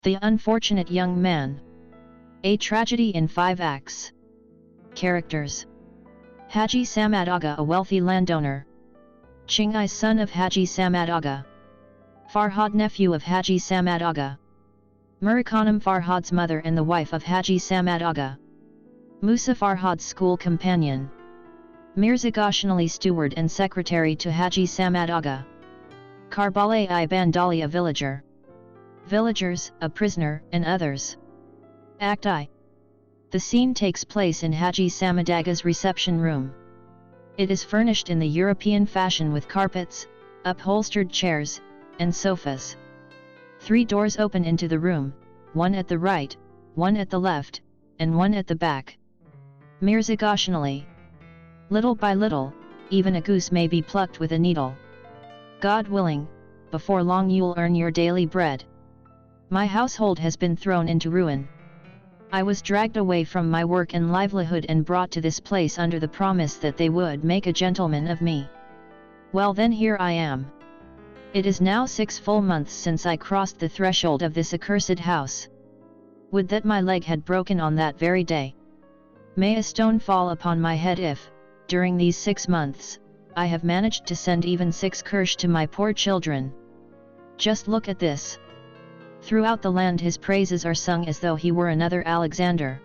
The Unfortunate Young Man. A Tragedy in 5 Acts. Characters: Haji Samad Agha, a wealthy landowner. Chingai, son of Haji Samad Agha. Farhad, nephew of Haji Samad Agha. Murikhanam, Farhad's mother and the wife of Haji Samad Agha. Musa, Farhad's school companion. Mirza Goshanali, steward and secretary to Haji Samad Agha. Karbala-I Bandali, a villager. Villagers, a prisoner, and others. Act I. The scene takes place in Haji Samad Agha's reception room. It is furnished in the European fashion with carpets, upholstered chairs, and sofas. 3 doors open into the room, one at the right, one at the left, and one at the back. Mirza Goshanali. Little by little, even a goose may be plucked with a needle. God willing, before long you'll earn your daily bread. My household has been thrown into ruin. I was dragged away from my work and livelihood and brought to this place under the promise that they would make a gentleman of me. Well then, here I am. It is now 6 full months since I crossed the threshold of this accursed house. Would that my leg had broken on that very day. May a stone fall upon my head if, during these 6 months, I have managed to send even 6 kirsch to my poor children. Just look at this. Throughout the land his praises are sung as though he were another Alexander.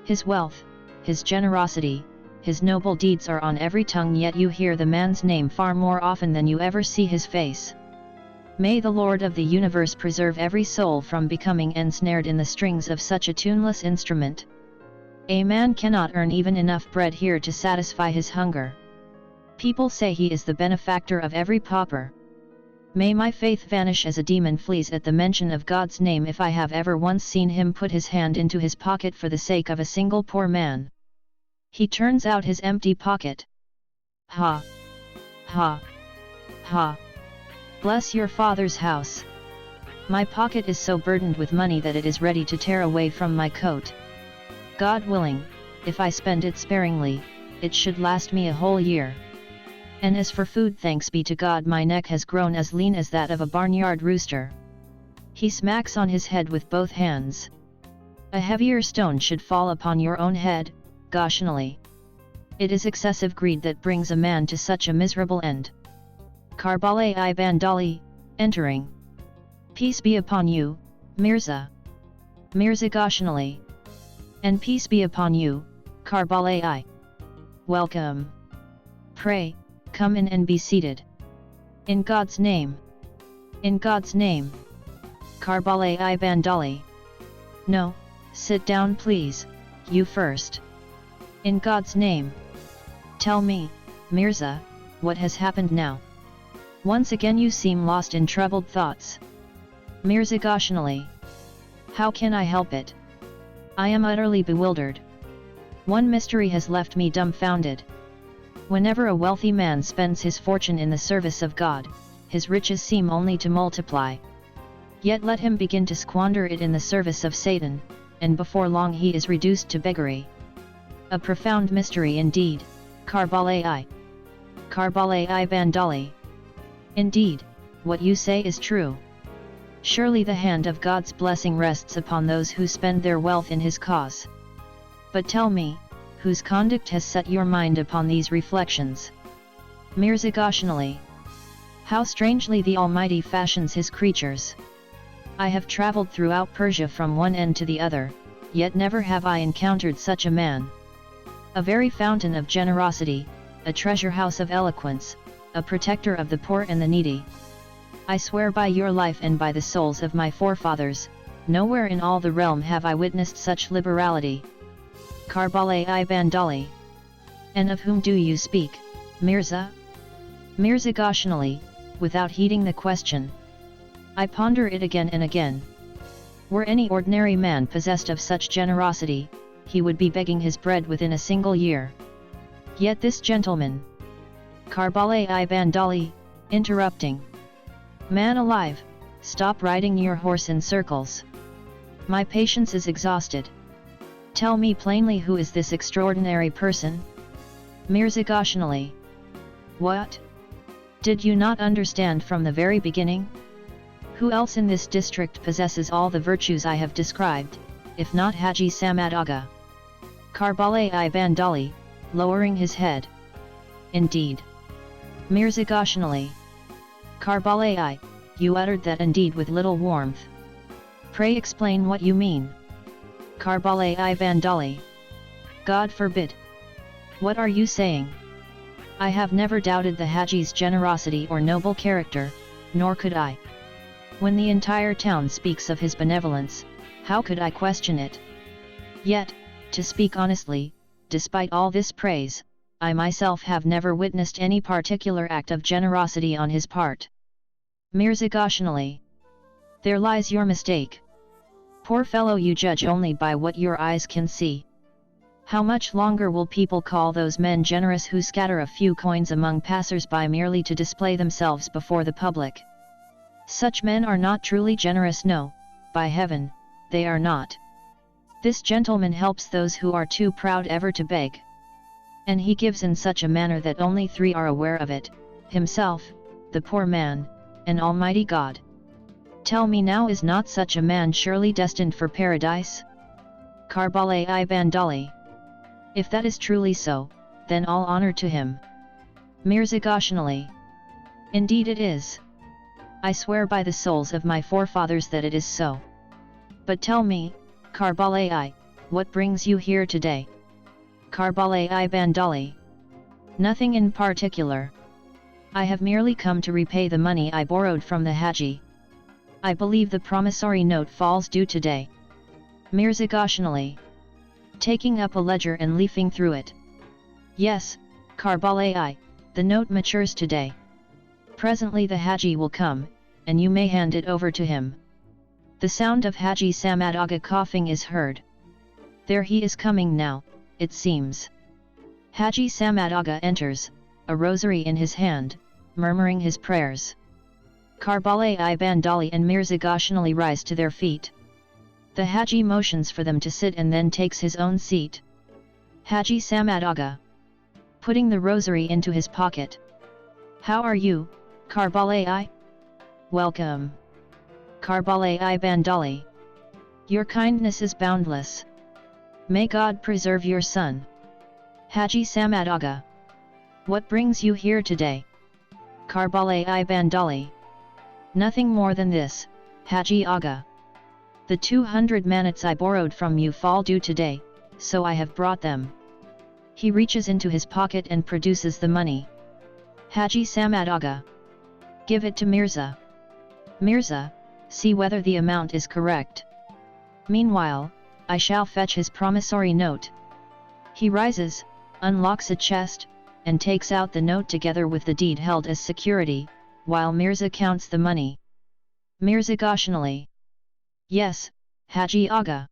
His wealth, his generosity, his noble deeds are on every tongue, yet you hear the man's name far more often than you ever see his face. May the Lord of the universe preserve every soul from becoming ensnared in the strings of such a tuneless instrument. A man cannot earn even enough bread here to satisfy his hunger. People say he is the benefactor of every pauper. May my faith vanish as a demon flees at the mention of God's name if I have ever once seen him put his hand into his pocket for the sake of a single poor man. He turns out his empty pocket. Ha! Ha! Ha! Bless your father's house. My pocket is so burdened with money that it is ready to tear away from my coat. God willing, if I spend it sparingly, it should last me a whole year. And as for food, thanks be to God, my neck has grown as lean as that of a barnyard rooster. He smacks on his head with both hands. A heavier stone should fall upon your own head, Goshanali. It is excessive greed that brings a man to such a miserable end. Karbala-I Bandali, entering. Peace be upon you, Mirza. Mirza Goshanali. And peace be upon you, Karbala-I. Welcome. Pray, come in and be seated. In God's name. In God's name. Karbala-I Bandali. No, sit down please, you first. In God's name. Tell me, Mirza, what has happened now? Once again you seem lost in troubled thoughts. Mirza Goshanali. How can I help it? I am utterly bewildered. One mystery has left me dumbfounded. Whenever a wealthy man spends his fortune in the service of God, his riches seem only to multiply. Yet let him begin to squander it in the service of Satan, and before long he is reduced to beggary. A profound mystery indeed, Karbala-I. Karbala-I Bandali. Indeed, what you say is true. Surely the hand of God's blessing rests upon those who spend their wealth in His cause. But tell me, whose conduct has set your mind upon these reflections? Mirza Goshanali. How strangely the Almighty fashions His creatures. I have travelled throughout Persia from one end to the other, yet never have I encountered such a man. A very fountain of generosity, a treasure house of eloquence, a protector of the poor and the needy. I swear by your life and by the souls of my forefathers, nowhere in all the realm have I witnessed such liberality. Karbala-I Bandali. And of whom do you speak, Mirza? Mirza Goshanali, without heeding the question. I ponder it again and again. Were any ordinary man possessed of such generosity, he would be begging his bread within a single year. Yet this gentleman. Karbala-I Bandali, interrupting. Man alive, stop riding your horse in circles. My patience is exhausted. Tell me plainly, who is this extraordinary person? Mirza Goshanali. What? Did you not understand from the very beginning? Who else in this district possesses all the virtues I have described, if not Haji Samad Aga? Karbala-i Bandali, lowering his head. Indeed. Mirza Ghoshn Ali. Karbala-i, you uttered that indeed with little warmth. Pray explain what you mean. Karbala-i Bandali. God forbid. What are you saying? I have never doubted the Haji's generosity or noble character, nor could I. When the entire town speaks of his benevolence, how could I question it? Yet, to speak honestly, despite all this praise, I myself have never witnessed any particular act of generosity on his part. Mirza Ghoshn Ali. There lies your mistake. Poor fellow, you judge only by what your eyes can see. How much longer will people call those men generous who scatter a few coins among passers-by merely to display themselves before the public? Such men are not truly generous, no, by heaven, they are not. This gentleman helps those who are too proud ever to beg. And he gives in such a manner that only three are aware of it, himself, the poor man, and Almighty God. Tell me now, is not such a man surely destined for paradise? Karbala-i Bandali. If that is truly so, then all honor to him. Mirza Ghoshn Ali. Indeed it is. I swear by the souls of my forefathers that it is so. But tell me, Karbala-i, what brings you here today? Karbala-i Bandali. Nothing in particular. I have merely come to repay the money I borrowed from the Haji. I believe the promissory note falls due today. Mirza Ghoshn Ali. Taking up a ledger and leafing through it. Yes, Karbala-i, the note matures today. Presently the Haji will come, and you may hand it over to him. The sound of Haji Samad Aga coughing is heard. There he is coming now, it seems. Haji Samad Aga enters, a rosary in his hand, murmuring his prayers. Karbala-i Bandali and Mirza Ghoshn Ali rise to their feet. The Haji motions for them to sit and then takes his own seat. Haji Samad Aga. Putting the rosary into his pocket. How are you, Karbala-i? Welcome. Karbala-i Bandali. Your kindness is boundless. May God preserve your son. Haji Samad Aga. What brings you here today? Karbala-i Bandali. Nothing more than this, Haji Aga. The 200 manats I borrowed from you fall due today, so I have brought them. He reaches into his pocket and produces the money. Haji Samad Aga. Give it to Mirza. Mirza, see whether the amount is correct. Meanwhile, I shall fetch his promissory note. He rises, unlocks a chest, and takes out the note together with the deed held as security, while Mirza counts the money. Mirza Ghoshn Ali. Yes, Haji Aga.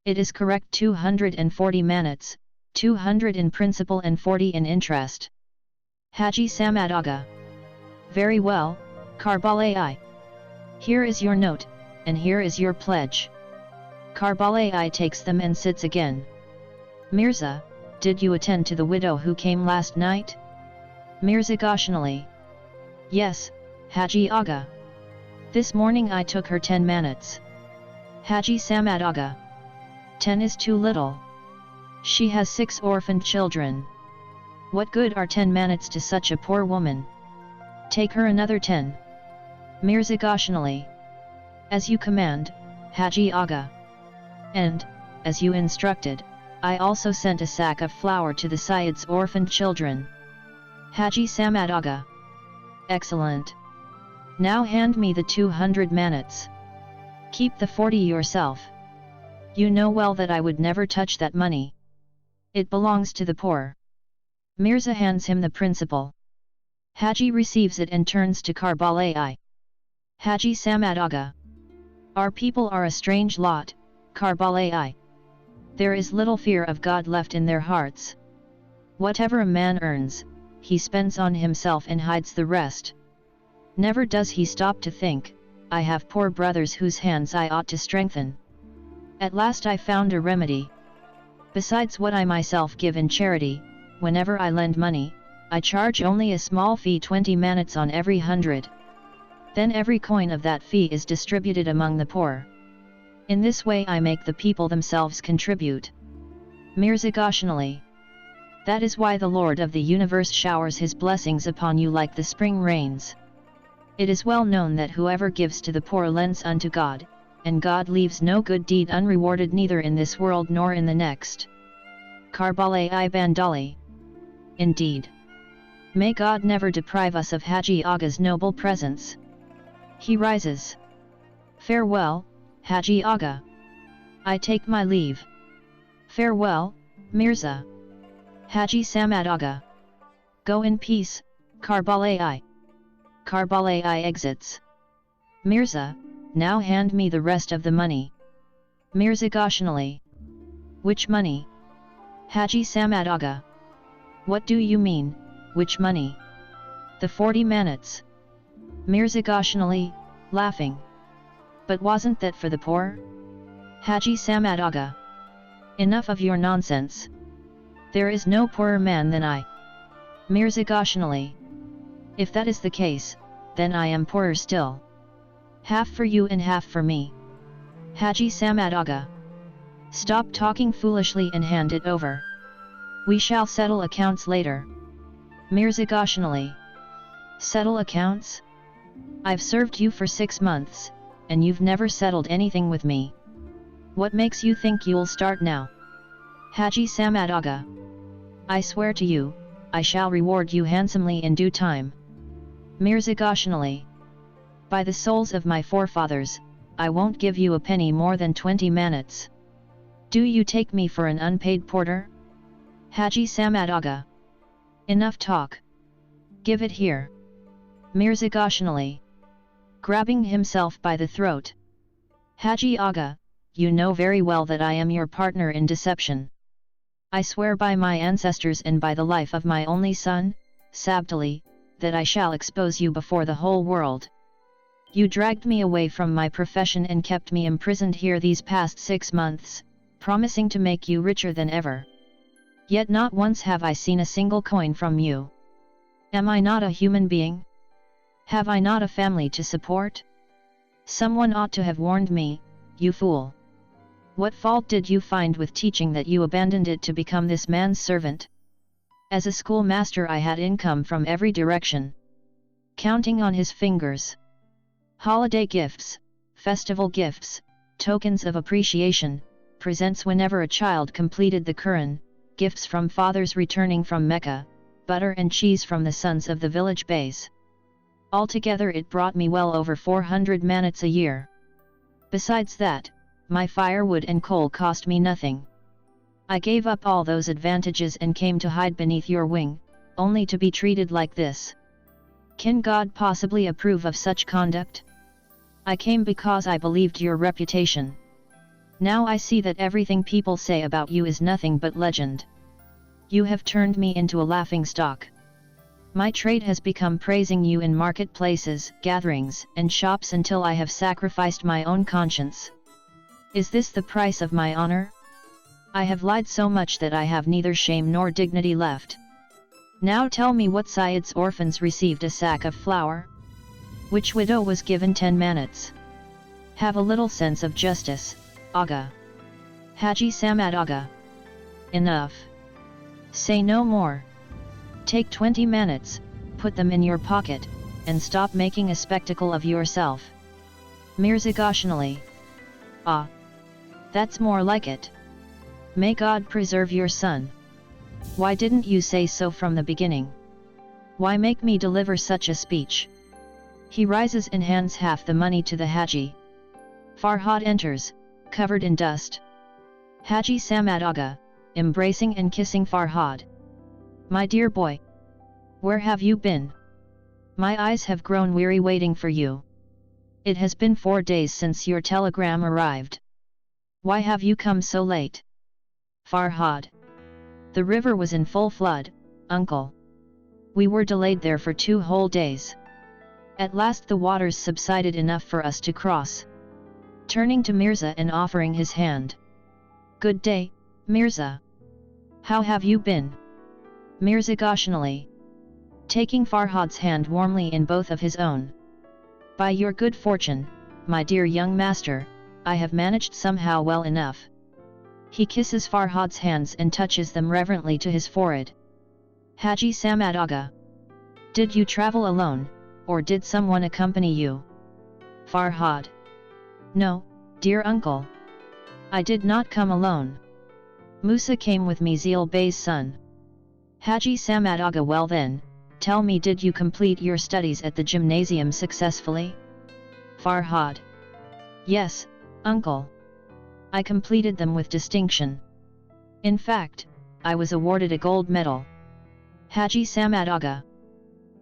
It is correct, 240 manats, 200 in principal and 40 in interest. Haji Samad Aga. Very well, Karbala-i. Here is your note, and here is your pledge. Karbala-i takes them and sits again. Mirza, did you attend to the widow who came last night? Mirza Ghoshn Ali. Yes, Haji Aga. This morning I took her 10 manats. Haji Samad Aga. 10 is too little. She has 6 orphaned children. What good are 10 manats to such a poor woman? Take her another 10. Mirza Ghoshn Ali. As you command, Haji Aga. And, as you instructed, I also sent a sack of flour to the Sayyid's orphaned children. Haji Samad Aga. Excellent. Now hand me the 200 manats. Keep the 40 yourself. You know well that I would never touch that money. It belongs to the poor. Mirza hands him the principal. Haji receives it and turns to Karbala-i. Haji Samad Aga. Our people are a strange lot, Karbala-i. There is little fear of God left in their hearts. Whatever a man earns, he spends on himself and hides the rest. Never does he stop to think, I have poor brothers whose hands I ought to strengthen. At last I found a remedy. Besides what I myself give in charity, whenever I lend money, I charge only a small fee, 20 manats on every 100. Then every coin of that fee is distributed among the poor. In this way I make the people themselves contribute. Mirza Ghoshali. That is why the Lord of the universe showers his blessings upon you like the spring rains. It is well known that whoever gives to the poor lends unto God, and God leaves no good deed unrewarded neither in this world nor in the next. Karbala-i Bandali. Indeed. May God never deprive us of Haji Aga's noble presence. He rises. Farewell, Haji Aga. I take my leave. Farewell, Mirza. Haji Samad Aga. Go in peace, Karbala-i. Karbala-i exits. Mirza, now hand me the rest of the money. Mirza Ghoshali. Which money? Haji Samad Aga. What do you mean, which money? The 40 manats. Mirza Ghoshali, laughing. But wasn't that for the poor? Haji Samad Aga. Enough of your nonsense. There is no poorer man than I. Mirza Ghoshali. If that is the case, then I am poorer still. Half for you and half for me. Haji Samad Aga. Stop talking foolishly and hand it over. We shall settle accounts later. Mirza Ghoshali. Settle accounts? I've served you for 6 months, and you've never settled anything with me. What makes you think you'll start now? Haji Samad Aga. I swear to you, I shall reward you handsomely in due time. Mirza Ghoshali. By the souls of my forefathers, I won't give you a penny more than 20 manats. Do you take me for an unpaid porter? Haji Samad Aga. Enough talk. Give it here. Mirza Ghoshali. Grabbing himself by the throat. Haji Aga, you know very well that I am your partner in deception. I swear by my ancestors and by the life of my only son, Sabdali, that I shall expose you before the whole world. You dragged me away from my profession and kept me imprisoned here these past 6 months, promising to make you richer than ever. Yet not once have I seen a single coin from you. Am I not a human being? Have I not a family to support? Someone ought to have warned me, you fool. What fault did you find with teaching that you abandoned it to become this man's servant? As a schoolmaster I had income from every direction. Counting on his fingers. Holiday gifts, festival gifts, tokens of appreciation, presents whenever a child completed the Quran, gifts from fathers returning from Mecca, butter and cheese from the sons of the village beys. Altogether it brought me well over 400 manats a year. Besides that, my firewood and coal cost me nothing. I gave up all those advantages and came to hide beneath your wing, only to be treated like this. Can God possibly approve of such conduct? I came because I believed your reputation. Now I see that everything people say about you is nothing but legend. You have turned me into a laughingstock. My trade has become praising you in marketplaces, gatherings, and shops until I have sacrificed my own conscience. Is this the price of my honor? I have lied so much that I have neither shame nor dignity left. Now tell me what Syed's orphans received a sack of flour? Which widow was given 10 manats? Have a little sense of justice, Aga. Haji Samad Aga. Enough. Say no more. Take 20 manats, put them in your pocket, and stop making a spectacle of yourself. Mirza Ghoshali. Ah. That's more like it. May God preserve your son. Why didn't you say so from the beginning? Why make me deliver such a speech? He rises and hands half the money to the Haji. Farhad enters, covered in dust. Haji Samad Aga, embracing and kissing Farhad. My dear boy. Where have you been? My eyes have grown weary waiting for you. It has been 4 days since your telegram arrived. Why have you come so late? Farhad. The river was in full flood, uncle. We were delayed there for 2 whole days. At last the waters subsided enough for us to cross. Turning to Mirza and offering his hand. Good day, Mirza. How have you been? Mirza Ghoshali. Taking Farhad's hand warmly in both of his own. By your good fortune, my dear young master, I have managed somehow well enough. He kisses Farhad's hands and touches them reverently to his forehead. Haji Samad Aga. Did you travel alone, or did someone accompany you? Farhad. No, dear uncle. I did not come alone. Musa came with me, Zeel Bey's son. Haji Samad Aga. Well then, tell me, did you complete your studies at the gymnasium successfully? Farhad. Yes, uncle. I completed them with distinction. In fact, I was awarded a gold medal. Haji Samad Aga.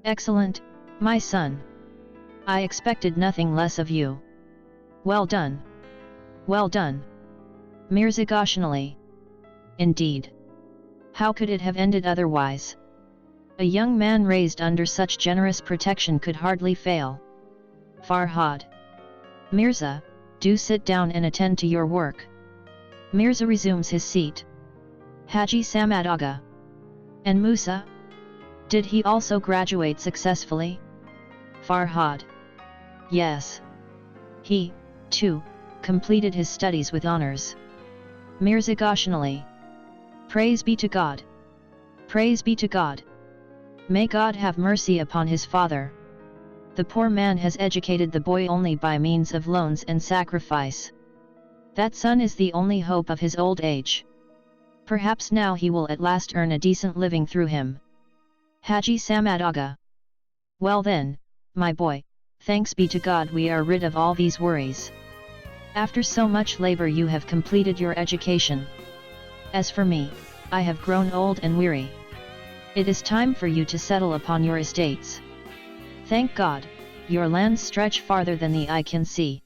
Excellent, my son. I expected nothing less of you. Well done. Well done. Mirza Goshanali. Indeed. How could it have ended otherwise? A young man raised under such generous protection could hardly fail. Farhad. Mirza, do sit down and attend to your work. Mirza resumes his seat. Haji Samad Aga. And Musa? Did he also graduate successfully? Farhad. Yes. He, too, completed his studies with honors. Mirza Goshanali. Praise be to God. Praise be to God. May God have mercy upon his father. The poor man has educated the boy only by means of loans and sacrifice. That son is the only hope of his old age. Perhaps now he will at last earn a decent living through him. Haji Samad Aga. Well then, my boy, thanks be to God we are rid of all these worries. After so much labor you have completed your education. As for me, I have grown old and weary. It is time for you to settle upon your estates. Thank God, your lands stretch farther than the eye can see.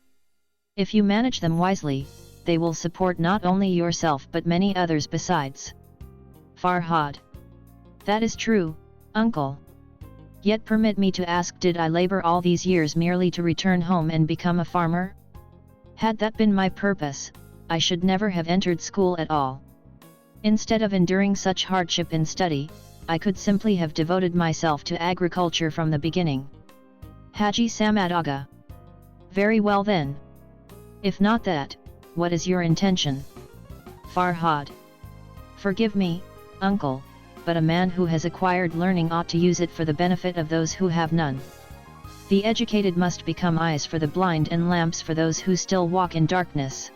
If you manage them wisely, they will support not only yourself but many others besides. Farhad. That is true, uncle. Yet permit me to ask, did I labor all these years merely to return home and become a farmer? Had that been my purpose, I should never have entered school at all. Instead of enduring such hardship in study, I could simply have devoted myself to agriculture from the beginning. Haji Samad Aga. Very well then. If not that, what is your intention? Farhad. Forgive me, uncle, but a man who has acquired learning ought to use it for the benefit of those who have none. The educated must become eyes for the blind and lamps for those who still walk in darkness.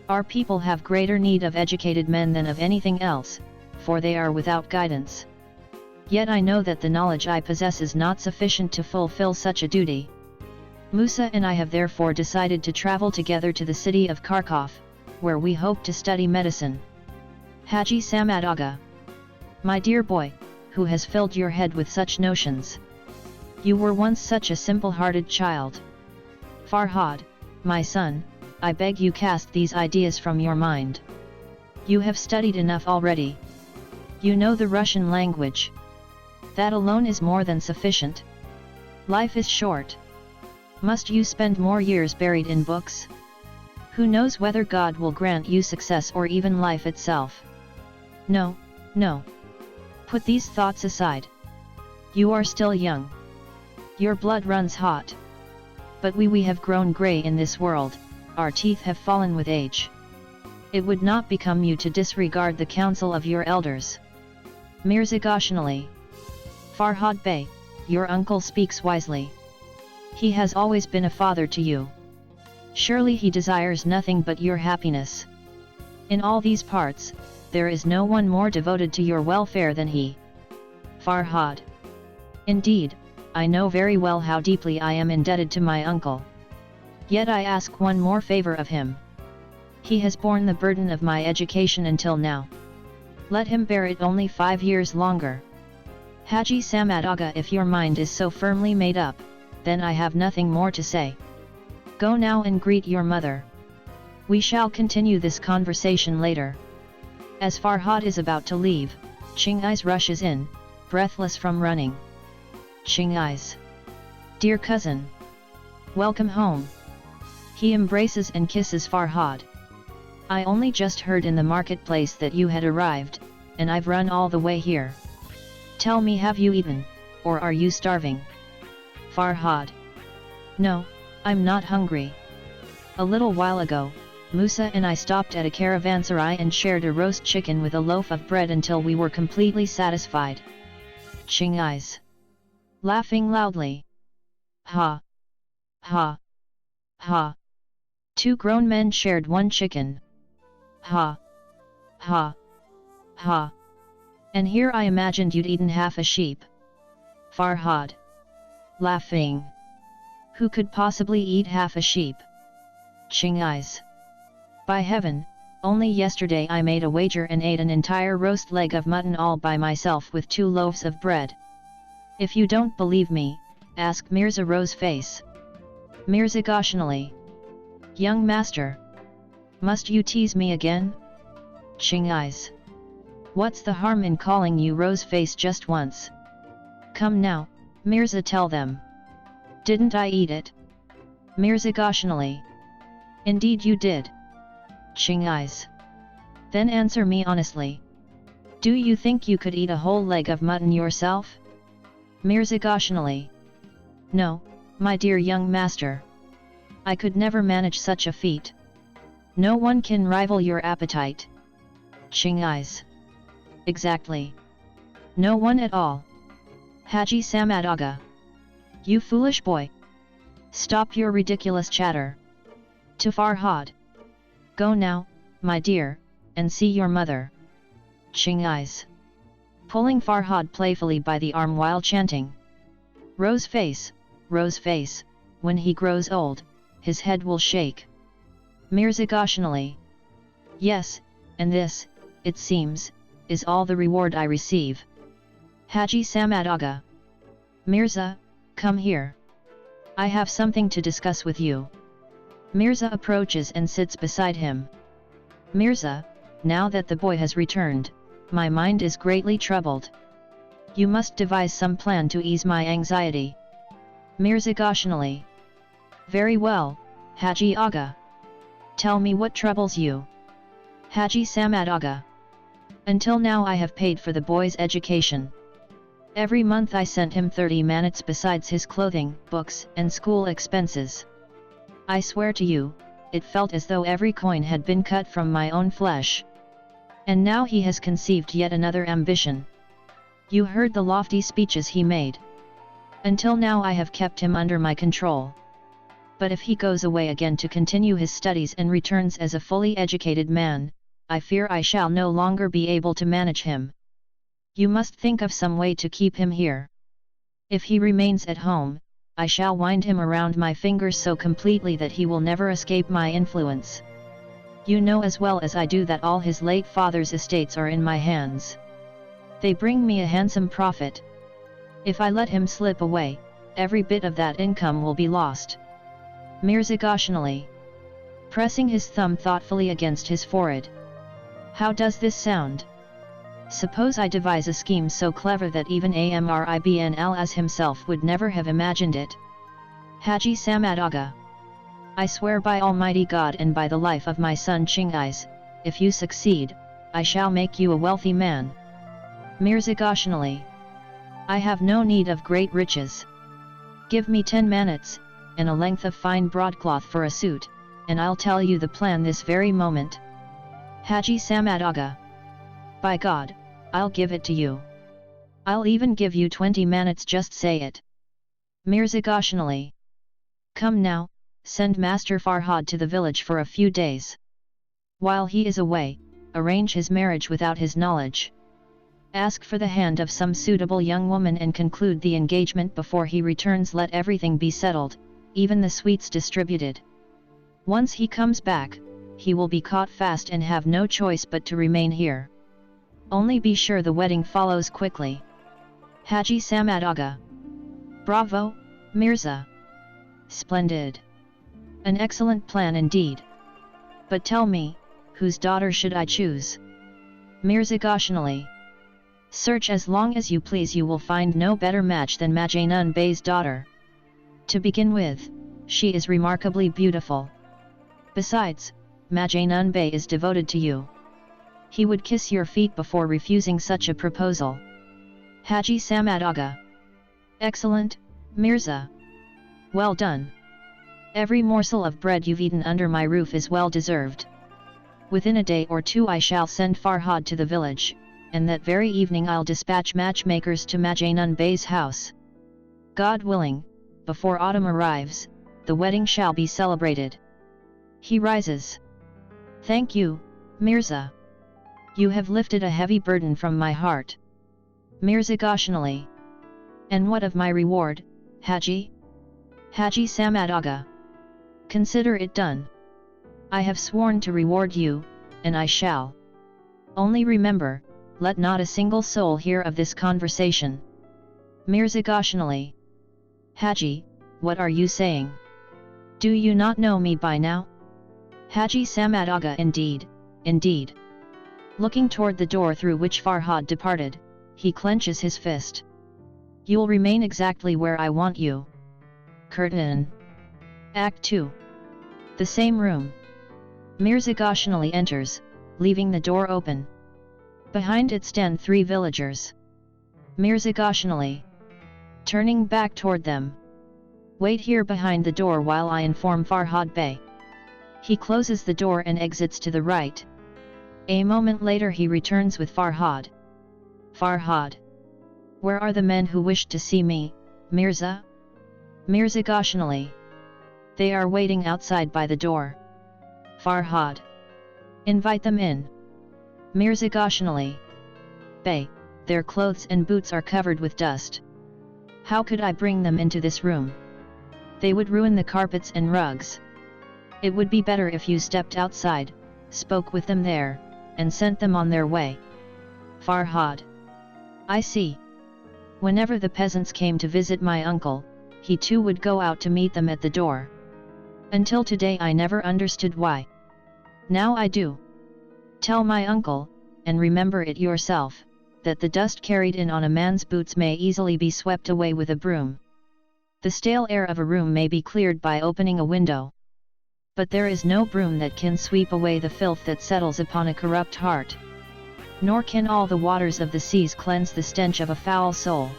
Our people have greater need of educated men than of anything else, for they are without guidance. Yet I know that the knowledge I possess is not sufficient to fulfill such a duty. Musa and I have therefore decided to travel together to the city of Kharkov, where we hope to study medicine. Haji Samad Aga. My dear boy, who has filled your head with such notions? You were once such a simple-hearted child. Farhad, my son, I beg you cast these ideas from your mind. You have studied enough already. You know the Russian language. That alone is more than sufficient. Life is short. Must you spend more years buried in books? Who knows whether God will grant you success or even life itself? No, no. Put these thoughts aside. You are still young. Your blood runs hot. But we have grown grey in this world, our teeth have fallen with age. It would not become you to disregard the counsel of your elders. Mirza Goshanali. Farhad Bey, your uncle speaks wisely. He has always been a father to you. Surely he desires nothing but your happiness. In all these parts, there is no one more devoted to your welfare than he. Farhad. Indeed, I know very well how deeply I am indebted to my uncle. Yet I ask one more favor of him. He has borne the burden of my education until now. Let him bear it only 5 years longer. Haji Samad Aga, if your mind is so firmly made up, then I have nothing more to say. Go now and greet your mother. We shall continue this conversation later. As Farhad is about to leave, Chingis rushes in, breathless from running. Chingis. Dear cousin. Welcome home. He embraces and kisses Farhad. I only just heard in the marketplace that you had arrived, and I've run all the way here. Tell me, have you eaten, or are you starving? Farhad. No, I'm not hungry. A little while ago, Musa and I stopped at a caravanserai and shared a roast chicken with a loaf of bread until we were completely satisfied. Chingais. Laughing loudly. Ha! Ha! Ha! Two grown men shared one chicken. Ha! Ha! Ha! And here I imagined you'd eaten half a sheep. Farhad. Laughing. Who could possibly eat half a sheep? Chingais. By heaven, only yesterday I made a wager and ate an entire roast leg of mutton all by myself with 2 loaves of bread. If you don't believe me, ask Mirza Roseface. Mirza Goshanali. Young master. Must you tease me again? Chingais. What's the harm in calling you Roseface just once? Come now, Mirza, tell them. Didn't I eat it? Mirza Goshanali. Indeed you did. Chingais. Then answer me honestly. Do you think you could eat a whole leg of mutton yourself? Mirza Goshanali. No, my dear young master. I could never manage such a feat. No one can rival your appetite. Chingais. Exactly. No one at all. Haji Samad Aga. You foolish boy. Stop your ridiculous chatter. To Farhad. Go now, my dear, and see your mother. Chingais. Pulling Farhad playfully by the arm while chanting. Roseface, Roseface, when he grows old, his head will shake. Mirza Goshanali. Yes, and this, it seems, is all the reward I receive. Haji Samad Aga. Mirza, come here. I have something to discuss with you. Mirza approaches and sits beside him. Mirza, now that the boy has returned, my mind is greatly troubled. You must devise some plan to ease my anxiety. Mirza Goshanali. Very well, Haji Aga. Tell me what troubles you. Haji Samad Aga. Until now I have paid for the boy's education. Every month I sent him 30 manats besides his clothing, books, and school expenses. I swear to you, it felt as though every coin had been cut from my own flesh. And now he has conceived yet another ambition. You heard the lofty speeches he made. Until now I have kept him under my control. But if he goes away again to continue his studies and returns as a fully educated man, I fear I shall no longer be able to manage him. You must think of some way to keep him here. If he remains at home, I shall wind him around my fingers so completely that he will never escape my influence. You know as well as I do that all his late father's estates are in my hands. They bring me a handsome profit. If I let him slip away, every bit of that income will be lost. Mirza Goshanali. Pressing his thumb thoughtfully against his forehead. How does this sound? Suppose I devise a scheme so clever that even Amr ibn al-As himself would never have imagined it. Haji Samad Aga. I swear by Almighty God and by the life of my son Chingais, if you succeed, I shall make you a wealthy man. Mirza Goshanali. I have no need of great riches. Give me 10 manats, and a length of fine broadcloth for a suit, and I'll tell you the plan this very moment. Haji Samad Aga. By God, I'll give it to you. I'll even give you 20 manats, just say it. Mirza Goshanali. Come now, send Master Farhad to the village for a few days. While he is away, arrange his marriage without his knowledge. Ask for the hand of some suitable young woman and conclude the engagement before he returns. Let everything be settled, even the sweets distributed. Once he comes back, he will be caught fast and have no choice but to remain here. Only be sure the wedding follows quickly. Haji Samad Aga. Bravo, Mirza. Splendid. An excellent plan indeed. But tell me, whose daughter should I choose? Mirza Goshanali. Search as long as you please, you will find no better match than Majnun Bey's daughter. To begin with, she is remarkably beautiful. Besides, Majnun Bey is devoted to you. He would kiss your feet before refusing such a proposal. Haji Samad Aga. Excellent, Mirza. Well done. Every morsel of bread you've eaten under my roof is well deserved. Within a day or two I shall send Farhad to the village, and that very evening I'll dispatch matchmakers to Majnun Bey's house. God willing, before autumn arrives, the wedding shall be celebrated. He rises. Thank you, Mirza. You have lifted a heavy burden from my heart. Mirza Goshanali. And what of my reward, Haji? Haji Samad Aga. Consider it done. I have sworn to reward you, and I shall. Only remember, let not a single soul hear of this conversation. Mirza Goshanali. Haji, what are you saying? Do you not know me by now? Haji Samad Aga. Indeed, indeed. Looking toward the door through which Farhad departed, he clenches his fist. You'll remain exactly where I want you. Curtain. Act 2. The same room. Mirza Goshanali enters, leaving the door open. Behind it stand 3 villagers. Mirza Goshanali. Turning back toward them. Wait here behind the door while I inform Farhad Bey. He closes the door and exits to the right. A moment later he returns with Farhad. Farhad. Where are the men who wished to see me, Mirza? Mirza Goshanali. They are waiting outside by the door. Farhad. Invite them in. Mirza Goshanali. Bey, their clothes and boots are covered with dust. How could I bring them into this room? They would ruin the carpets and rugs. It would be better if you stepped outside, spoke with them there, and sent them on their way. Farhad. I see. Whenever the peasants came to visit my uncle, he too would go out to meet them at the door. Until today I never understood why. Now I do. Tell my uncle, and remember it yourself, that the dust carried in on a man's boots may easily be swept away with a broom. The stale air of a room may be cleared by opening a window. But there is no broom that can sweep away the filth that settles upon a corrupt heart. Nor can all the waters of the seas cleanse the stench of a foul soul.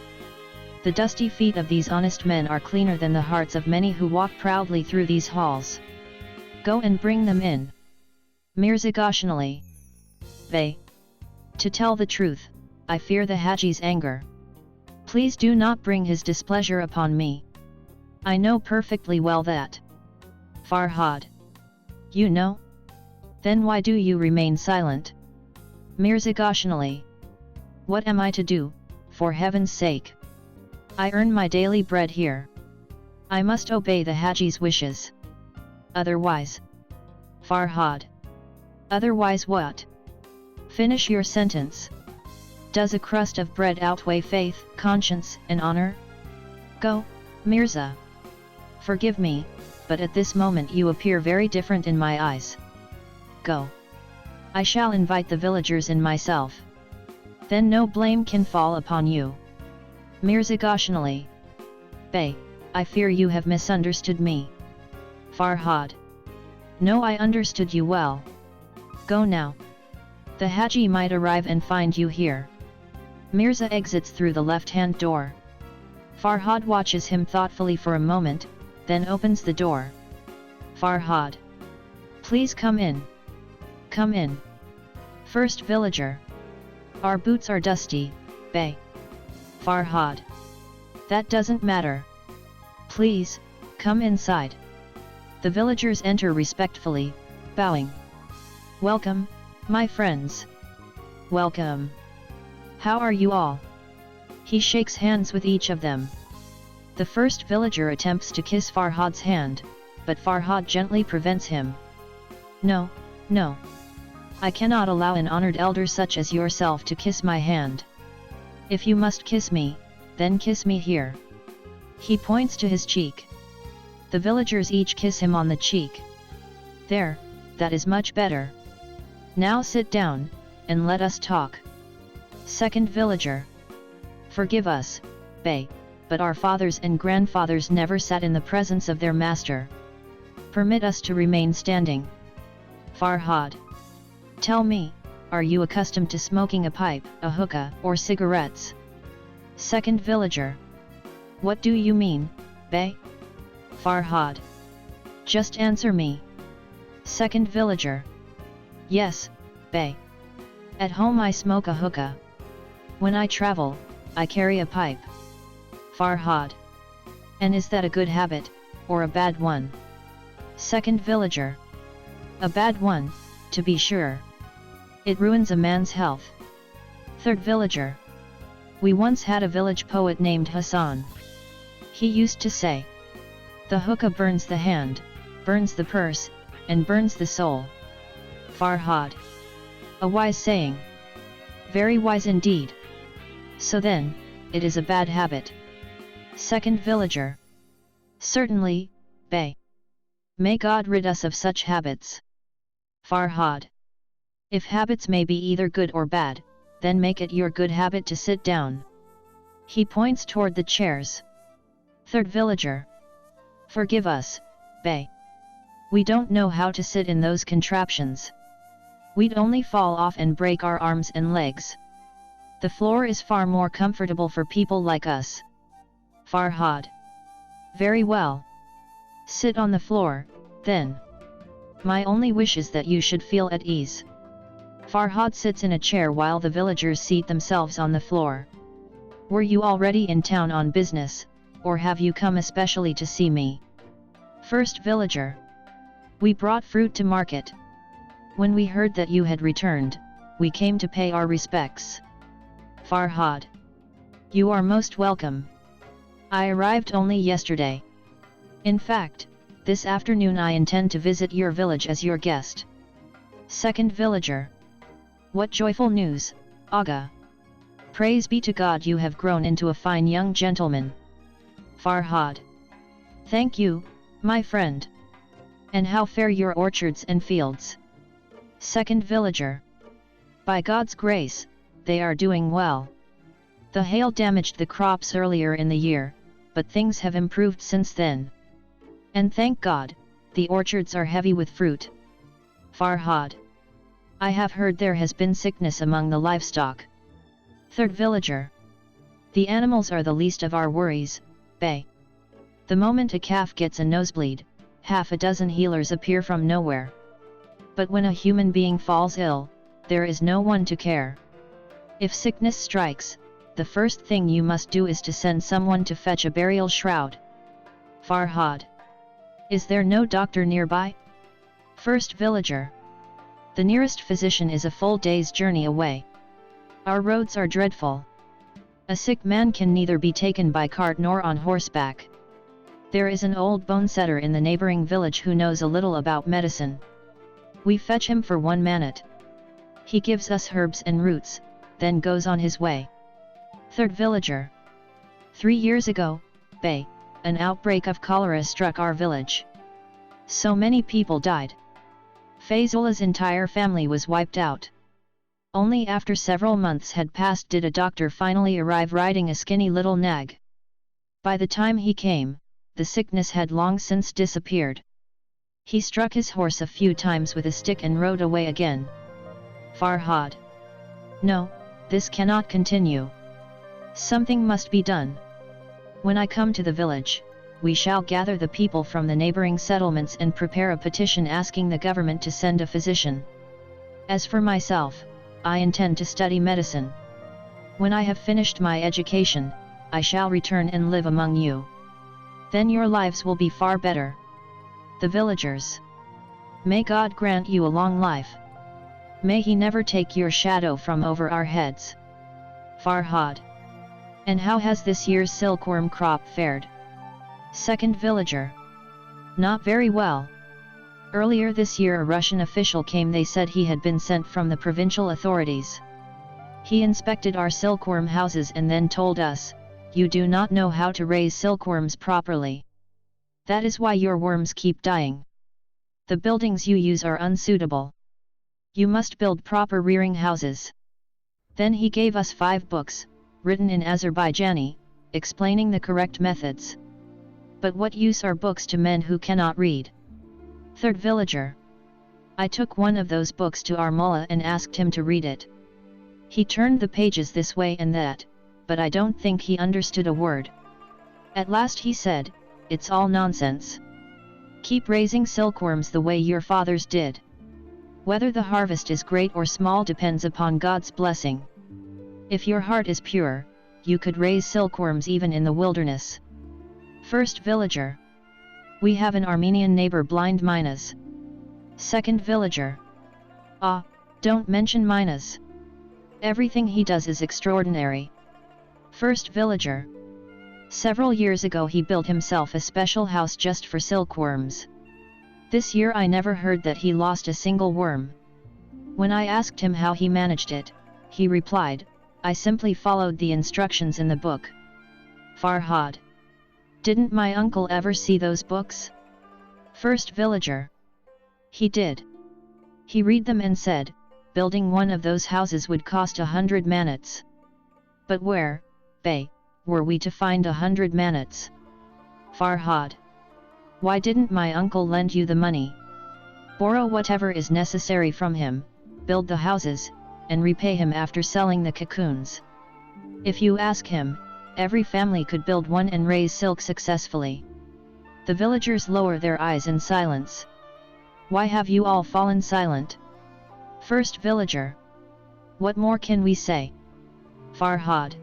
The dusty feet of these honest men are cleaner than the hearts of many who walk proudly through these halls. Go and bring them in. Mirza Goshanali. Bey. To tell the truth, I fear the Haji's anger. Please do not bring his displeasure upon me. I know perfectly well that. Farhad. You know? Then why do you remain silent? Mirza Goshanali. What am I to do, for heaven's sake? I earn my daily bread here. I must obey the Haji's wishes. Otherwise. Farhad. Otherwise what? Finish your sentence. Does a crust of bread outweigh faith, conscience, and honor? Go, Mirza. Forgive me, but at this moment you appear very different in my eyes. Go. I shall invite the villagers and myself. Then no blame can fall upon you. Mirza Goshanali. Bey, I fear you have misunderstood me. Farhad. No, I understood you well. Go now. The Haji might arrive and find you here. Mirza exits through the left-hand door. Farhad watches him thoughtfully for a moment, then opens the door. Farhad. Please come in. Come in. First villager. Our boots are dusty, Bey. Farhad. That doesn't matter. Please, come inside. The villagers enter respectfully, bowing. Welcome, my friends. Welcome. How are you all? He shakes hands with each of them. The first villager attempts to kiss Farhad's hand, but Farhad gently prevents him. No, no. I cannot allow an honored elder such as yourself to kiss my hand. If you must kiss me, then kiss me here. He points to his cheek. The villagers each kiss him on the cheek. There, that is much better. Now sit down, and let us talk. Second villager. Forgive us, Bey, but our fathers and grandfathers never sat in the presence of their master. Permit us to remain standing. Farhad. Tell me, are you accustomed to smoking a pipe, a hookah, or cigarettes? Second villager. What do you mean, Bey? Farhad. Just answer me. Second villager. Yes, Bey. At home I smoke a hookah. When I travel, I carry a pipe. Farhad. And is that a good habit, or a bad one? Second villager. A bad one, to be sure. It ruins a man's health. Third villager. We once had a village poet named Hassan. He used to say, the hookah burns the hand, burns the purse, and burns the soul. Farhad. A wise saying. Very wise indeed. So then, it is a bad habit. Second villager. Certainly, Bey. May God rid us of such habits. Farhad. If habits may be either good or bad, then make it your good habit to sit down. He points toward the chairs. Third villager. Forgive us, Bey. We don't know how to sit in those contraptions. We'd only fall off and break our arms and legs. The floor is far more comfortable for people like us. Farhad. Very well. Sit on the floor, then. My only wish is that you should feel at ease. Farhad sits in a chair while the villagers seat themselves on the floor. Were you already in town on business, or have you come especially to see me? First villager. We brought fruit to market. When we heard that you had returned, we came to pay our respects. Farhad. You are most welcome. I arrived only yesterday. In fact, this afternoon I intend to visit your village as your guest. Second villager. What joyful news, Aga! Praise be to God, you have grown into a fine young gentleman. Farhad. Thank you, my friend. And how fare your orchards and fields? Second villager. By God's grace, they are doing well. The hail damaged the crops earlier in the year, but things have improved since then. And thank God, the orchards are heavy with fruit. Farhad. I have heard there has been sickness among the livestock. Third villager. The animals are the least of our worries, Bey. The moment a calf gets a nosebleed, half a dozen healers appear from nowhere. But when a human being falls ill, there is no one to care. If sickness strikes, the first thing you must do is to send someone to fetch a burial shroud. Farhad. Is there no doctor nearby? First villager. The nearest physician is a full day's journey away. Our roads are dreadful. A sick man can neither be taken by cart nor on horseback. There is an old bonesetter in the neighboring village who knows a little about medicine. We fetch him for 1 minute. He gives us herbs and roots, then goes on his way. Third villager. 3 years ago, Bey, an outbreak of cholera struck our village. So many people died. Faizullah's entire family was wiped out. Only after several months had passed did a doctor finally arrive riding a skinny little nag. By the time he came, the sickness had long since disappeared. He struck his horse a few times with a stick and rode away again. Farhad. No, this cannot continue. Something must be done. When I come to the village, we shall gather the people from the neighboring settlements and prepare a petition asking the government to send a physician. As for myself, I intend to study medicine. When I have finished my education, I shall return and live among you. Then your lives will be far better. The villagers. May God grant you a long life. May He never take your shadow from over our heads. Farhad. And how has this year's silkworm crop fared? Second villager. Not very well. Earlier this year a Russian official came. They said he had been sent from the provincial authorities. He inspected our silkworm houses and then told us, "You do not know how to raise silkworms properly. That is why your worms keep dying. The buildings you use are unsuitable. You must build proper rearing houses." Then he gave us 5 books, written in Azerbaijani, explaining the correct methods. But what use are books to men who cannot read? Third villager. I took one of those books to our mullah and asked him to read it. He turned the pages this way and that, but I don't think he understood a word. At last he said, "It's all nonsense. Keep raising silkworms the way your fathers did. Whether the harvest is great or small depends upon God's blessing. If your heart is pure, you could raise silkworms even in the wilderness. First villager. We have an Armenian neighbor blind Minas. Second villager. Ah, don't mention Minas. Everything he does is extraordinary. First villager. Several years ago he built himself a special house just for silkworms. This year I never heard that he lost a single worm. When I asked him how he managed it, he replied, I simply followed the instructions in the book. Farhad. Didn't my uncle ever see those books? First villager. He did. He read them and said, building one of those houses would cost 100 manats. But where, Bey, were we to find 100 manats? Farhad. Why didn't my uncle lend you the money? Borrow whatever is necessary from him, build the houses, and repay him after selling the cocoons. If you ask him, every family could build one and raise silk successfully. The villagers lower their eyes in silence. Why have you all fallen silent? First villager. What more can we say? Farhad.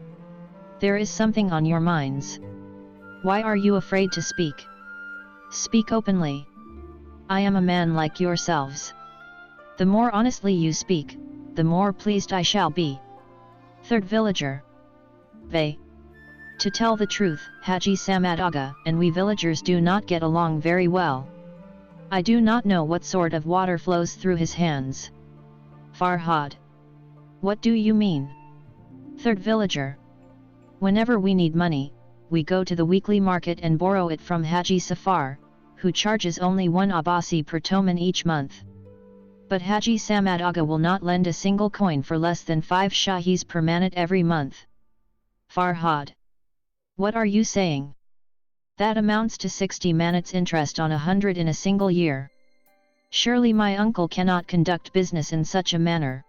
There is something on your minds. Why are you afraid to speak? Speak openly. I am a man like yourselves. The more honestly you speak, the more pleased I shall be. Third villager. Bey. To tell the truth, Haji Samad Aga and we villagers do not get along very well. I do not know what sort of water flows through his hands. Farhad. What do you mean? Third villager. Whenever we need money, we go to the weekly market and borrow it from Haji Safar, who charges only 1 Abbasi per toman each month. But Haji Samad Aga will not lend a single coin for less than 5 shahis per manat every month. Farhad. What are you saying? That amounts to 60 manats interest on 100 in a single year. Surely my uncle cannot conduct business in such a manner.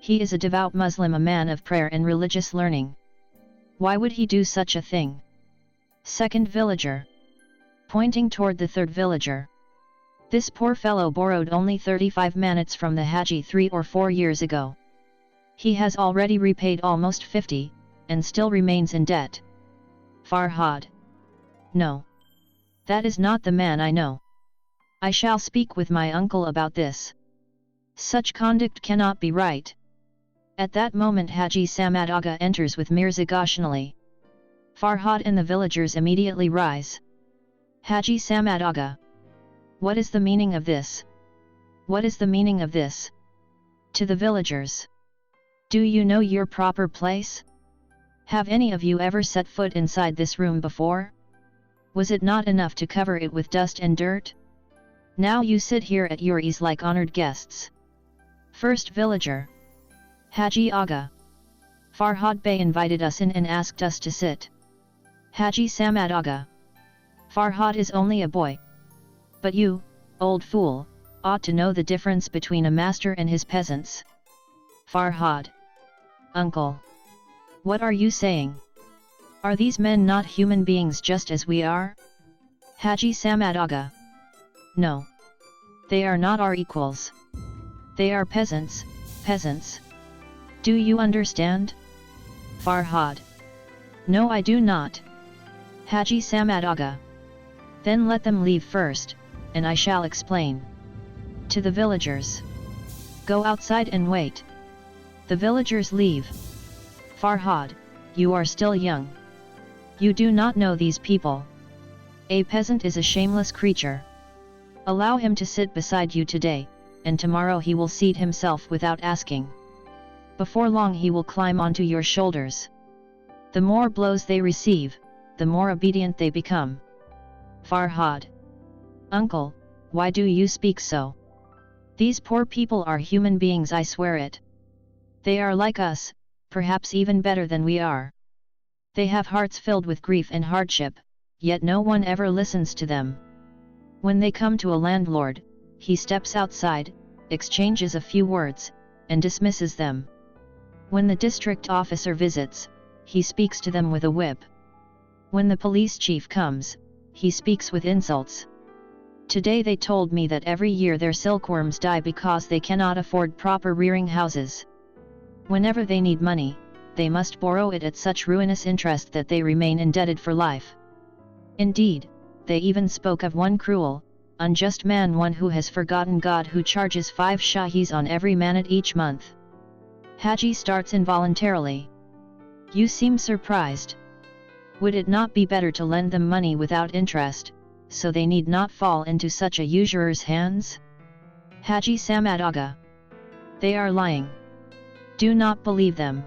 He is a devout Muslim, a man of prayer and religious learning. Why would he do such a thing? Second villager. Pointing toward the third villager. This poor fellow borrowed only 35 manats from the Haji 3 or 4 years ago. He has already repaid almost 50, and still remains in debt. Farhad. No. That is not the man I know. I shall speak with my uncle about this. Such conduct cannot be right. At that moment Haji Samad Aga enters with Mirza Ghoshan Ali. Farhad and the villagers immediately rise. Haji Samad Aga. What is the meaning of this? What is the meaning of this? To the villagers. Do you know your proper place? Have any of you ever set foot inside this room before? Was it not enough to cover it with dust and dirt? Now you sit here at your ease like honored guests. First villager. Haji Aga. Farhad Bey invited us in and asked us to sit. Haji Samad Aga. Farhad is only a boy. But you, old fool, ought to know the difference between a master and his peasants. Farhad. Uncle. What are you saying? Are these men not human beings just as we are? Haji Samad Aga. No. They are not our equals. They are peasants, peasants. Do you understand? Farhad. No, I do not. Haji Samad Aga. Then let them leave first, and I shall explain. To the villagers. Go outside and wait. The villagers leave. Farhad, you are still young. You do not know these people. A peasant is a shameless creature. Allow him to sit beside you today, and tomorrow he will seat himself without asking. Before long he will climb onto your shoulders. The more blows they receive, the more obedient they become. Farhad. Uncle, why do you speak so? These poor people are human beings, I swear it. They are like us, perhaps even better than we are. They have hearts filled with grief and hardship, yet no one ever listens to them. When they come to a landlord, he steps outside, exchanges a few words, and dismisses them. When the district officer visits, he speaks to them with a whip. When the police chief comes, he speaks with insults. Today they told me that every year their silkworms die because they cannot afford proper rearing houses. Whenever they need money, they must borrow it at such ruinous interest that they remain indebted for life. Indeed, they even spoke of one cruel, unjust man, one who has forgotten God, who charges 5 shahis on every manat each month. Haji starts involuntarily. You seem surprised. Would it not be better to lend them money without interest, so they need not fall into such a usurer's hands? Haji Samad Aga. They are lying. Do not believe them.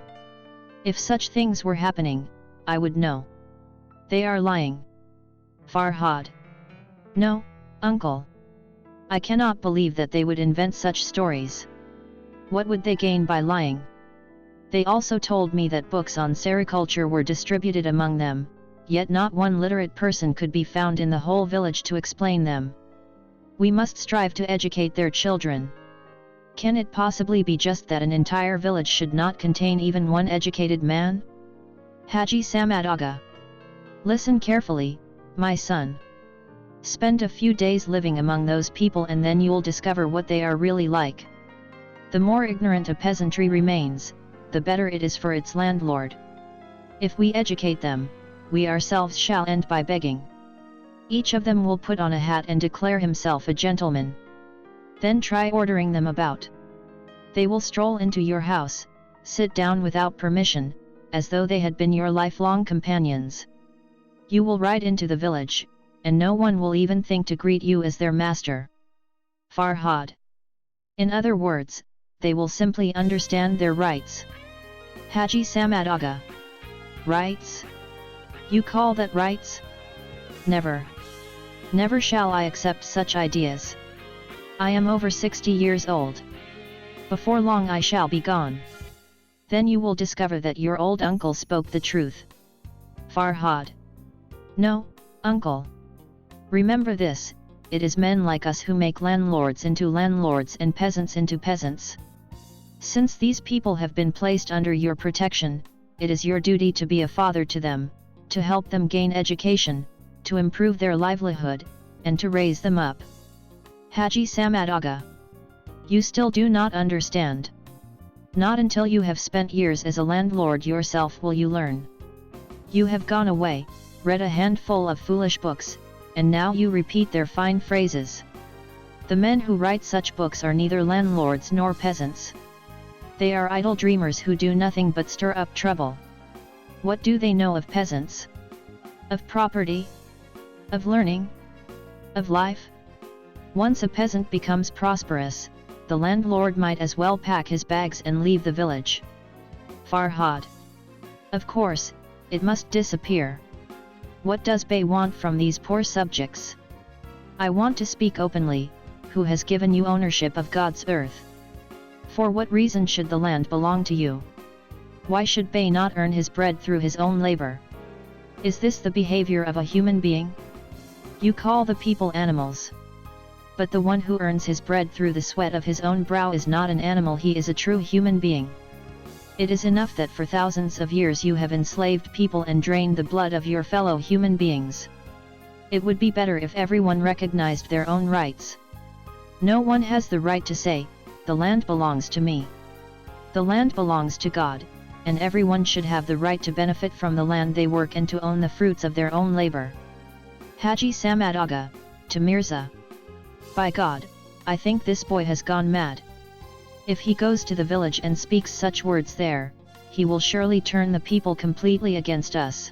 If such things were happening, I would know. They are lying. Farhad. No, uncle. I cannot believe that they would invent such stories. What would they gain by lying? They also told me that books on sericulture were distributed among them, yet not one literate person could be found in the whole village to explain them. We must strive to educate their children. Can it possibly be just that an entire village should not contain even one educated man? Haji Samad Aga. Listen carefully, my son. Spend a few days living among those people and then you'll discover what they are really like. The more ignorant a peasantry remains, the better it is for its landlord. If we educate them, we ourselves shall end by begging. Each of them will put on a hat and declare himself a gentleman. Then try ordering them about. They will stroll into your house, sit down without permission, as though they had been your lifelong companions. You will ride into the village, and no one will even think to greet you as their master. Farhad. In other words, they will simply understand their rights. Haji Samad Aga. Rights? You call that rights? Never. Never shall I accept such ideas. I am over 60 years old. Before long I shall be gone. Then you will discover that your old uncle spoke the truth. Farhad. No, uncle. Remember this, it is men like us who make landlords into landlords and peasants into peasants. Since these people have been placed under your protection, it is your duty to be a father to them, to help them gain education, to improve their livelihood, and to raise them up. Haji Samad Aga. You still do not understand. Not until you have spent years as a landlord yourself will you learn. You have gone away, read a handful of foolish books, and now you repeat their fine phrases. The men who write such books are neither landlords nor peasants. They are idle dreamers who do nothing but stir up trouble. What do they know of peasants? Of property? Of learning? Of life? Once a peasant becomes prosperous, the landlord might as well pack his bags and leave the village. Farhad. Of course, it must disappear. What does Bey want from these poor subjects? I want to speak openly, who has given you ownership of God's earth? For what reason should the land belong to you? Why should Bey not earn his bread through his own labor? Is this the behavior of a human being? You call the people animals. But the one who earns his bread through the sweat of his own brow is not an animal, he is a true human being. It is enough that for thousands of years you have enslaved people and drained the blood of your fellow human beings. It would be better if everyone recognized their own rights. No one has the right to say, the land belongs to me. The land belongs to God, and everyone should have the right to benefit from the land they work and to own the fruits of their own labor. Haji Samad Aga, to Mirza. By God, I think this boy has gone mad. If he goes to the village and speaks such words there, he will surely turn the people completely against us.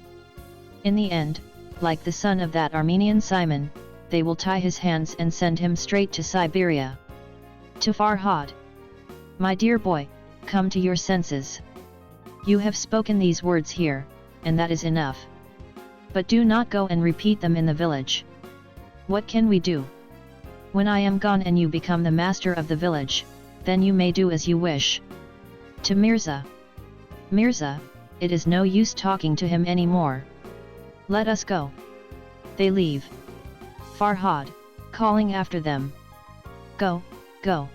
In the end, like the son of that Armenian Simon, they will tie his hands and send him straight to Siberia. To Farhad. My dear boy, come to your senses. You have spoken these words here, and that is enough. But do not go and repeat them in the village. What can we do? When I am gone and you become the master of the village, then you may do as you wish. To Mirza. Mirza, it is no use talking to him anymore. Let us go. They leave. Farhad, calling after them. Go, go.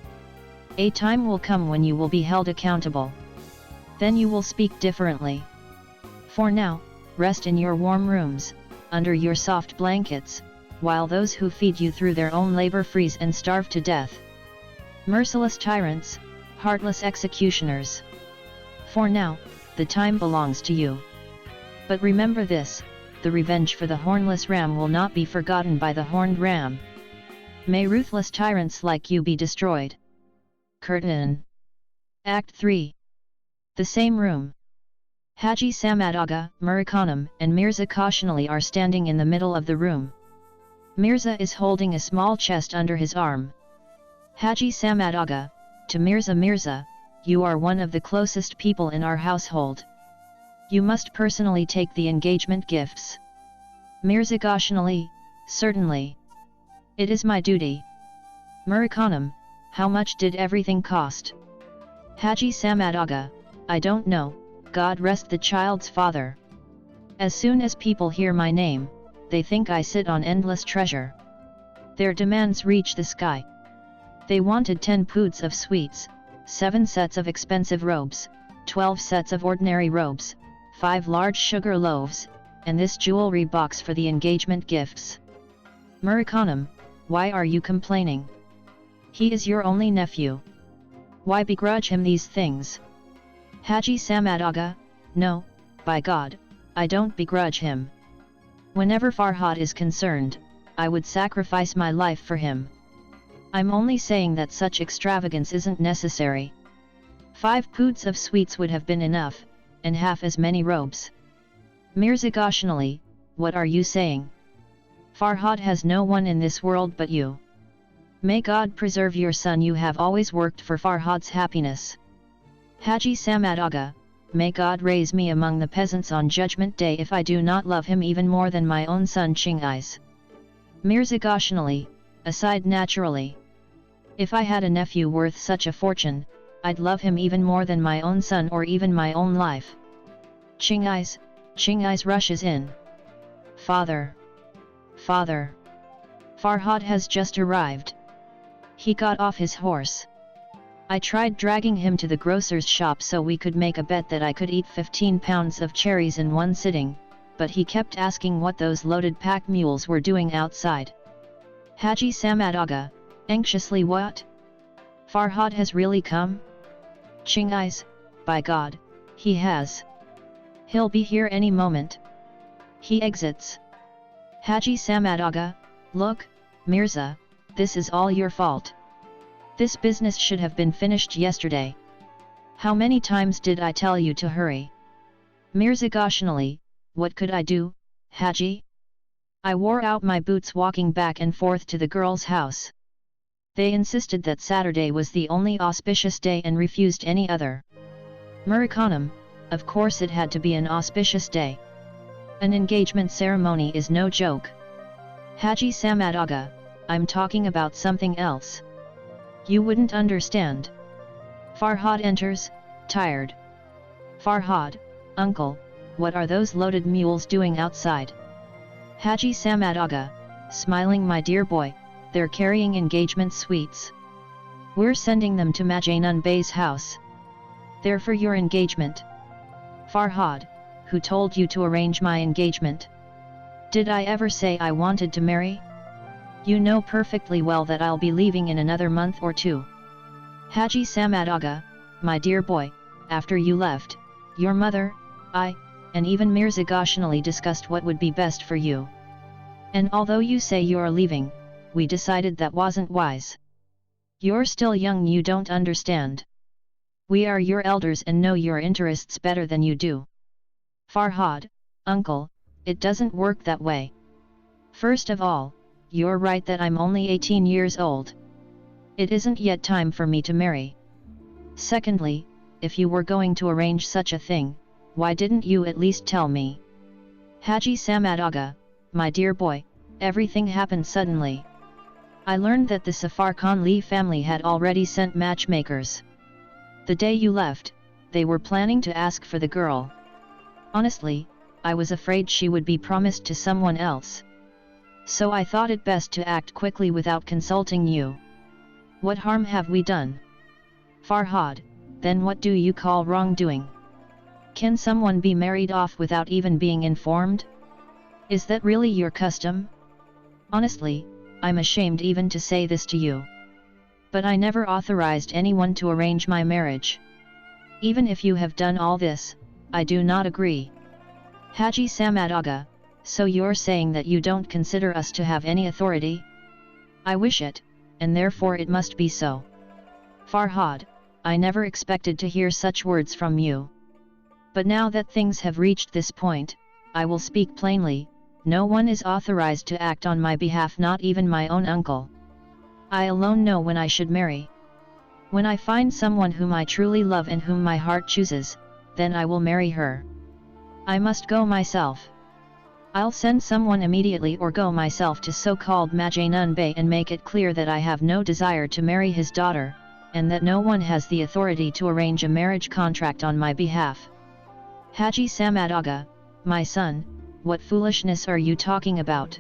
A time will come when you will be held accountable. Then you will speak differently. For now, rest in your warm rooms, under your soft blankets, while those who feed you through their own labor freeze and starve to death. Merciless tyrants, heartless executioners. For now, the time belongs to you. But remember this, the revenge for the hornless ram will not be forgotten by the horned ram. May ruthless tyrants like you be destroyed. Curtain. Act 3. The same room. Haji Samad Aga, Mirza and Mirza Kashani are standing in the middle of the room. Mirza is holding a small chest under his arm. Haji Samad Aga, to Mirza, you are one of the closest people in our household. You must personally take the engagement gifts. Mirza Kashani, certainly. It is my duty. Mirza, how much did everything cost? Haji Samad Aga, I don't know, God rest the child's father. As soon as people hear my name, they think I sit on endless treasure. Their demands reach the sky. They wanted 10 poods of sweets, 7 sets of expensive robes, 12 sets of ordinary robes, 5 large sugar loaves, and this jewelry box for the engagement gifts. Mirza, why are you complaining? He is your only nephew. Why begrudge him these things? Haji Samad Aga, no, by God, I don't begrudge him. Whenever Farhad is concerned, I would sacrifice my life for him. I'm only saying that such extravagance isn't necessary. 5 poods of sweets would have been enough, and half as many robes. Mirza Kashani, what are you saying? Farhad has no one in this world but you. May God preserve your son, you have always worked for Farhad's happiness. Haji Samad Aga, may God raise me among the peasants on Judgment Day if I do not love him even more than my own son Chingais. Mirza Kashani, aside naturally. If I had a nephew worth such a fortune, I'd love him even more than my own son or even my own life. Chingais rushes in. Father! Father! Farhad has just arrived. He got off his horse. I tried dragging him to the grocer's shop so we could make a bet that I could eat 15 pounds of cherries in one sitting, but he kept asking what those loaded pack mules were doing outside. Haji Samad Aga, anxiously, what? Farhad has really come? Chingais, by God, he has. He'll be here any moment. He exits. Haji Samad Aga, look, Mirza, this is all your fault. This business should have been finished yesterday. How many times did I tell you to hurry? Mirza Kashani, what could I do, Haji? I wore out my boots walking back and forth to the girl's house. They insisted that Saturday was the only auspicious day and refused any other. Mirza, of course it had to be an auspicious day. An engagement ceremony is no joke. Haji Samad Aga, I'm talking about something else. You wouldn't understand. Farhad enters, tired. Farhad, uncle, what are those loaded mules doing outside? Haji Samad Aga, smiling, my dear boy, they're carrying engagement sweets. We're sending them to Majnun Bey's house. They're for your engagement. Farhad, who told you to arrange my engagement? Did I ever say I wanted to marry? You know perfectly well that I'll be leaving in another month or 2. Haji Samad Aga, my dear boy, after you left, your mother, I, and even Mirza Kashani discussed what would be best for you. And although you say you're leaving, we decided that wasn't wise. You're still young, you don't understand. We are your elders and know your interests better than you do. Farhad, uncle, it doesn't work that way. First of all, you're right that I'm only 18 years old. It isn't yet time for me to marry. Secondly, if you were going to arrange such a thing, why didn't you at least tell me? Haji Samad Aga, my dear boy, everything happened suddenly. I learned that the Safar Khan Lee family had already sent matchmakers. The day you left, they were planning to ask for the girl. Honestly, I was afraid she would be promised to someone else. So I thought it best to act quickly without consulting you. What harm have we done? Farhad, then what do you call wrongdoing? Can someone be married off without even being informed? Is that really your custom? Honestly, I'm ashamed even to say this to you. But I never authorized anyone to arrange my marriage. Even if you have done all this, I do not agree. Haji Samad Aga, so you're saying that you don't consider us to have any authority? I wish it, and therefore it must be so. Farhad, I never expected to hear such words from you. But now that things have reached this point, I will speak plainly. No one is authorized to act on my behalf, not even my own uncle. I alone know when I should marry. When I find someone whom I truly love and whom my heart chooses, then I will marry her. I must go myself. I'll send someone immediately or go myself to so-called Majnun Bey and make it clear that I have no desire to marry his daughter, and that no one has the authority to arrange a marriage contract on my behalf. Haji Samad Aga, my son, what foolishness are you talking about?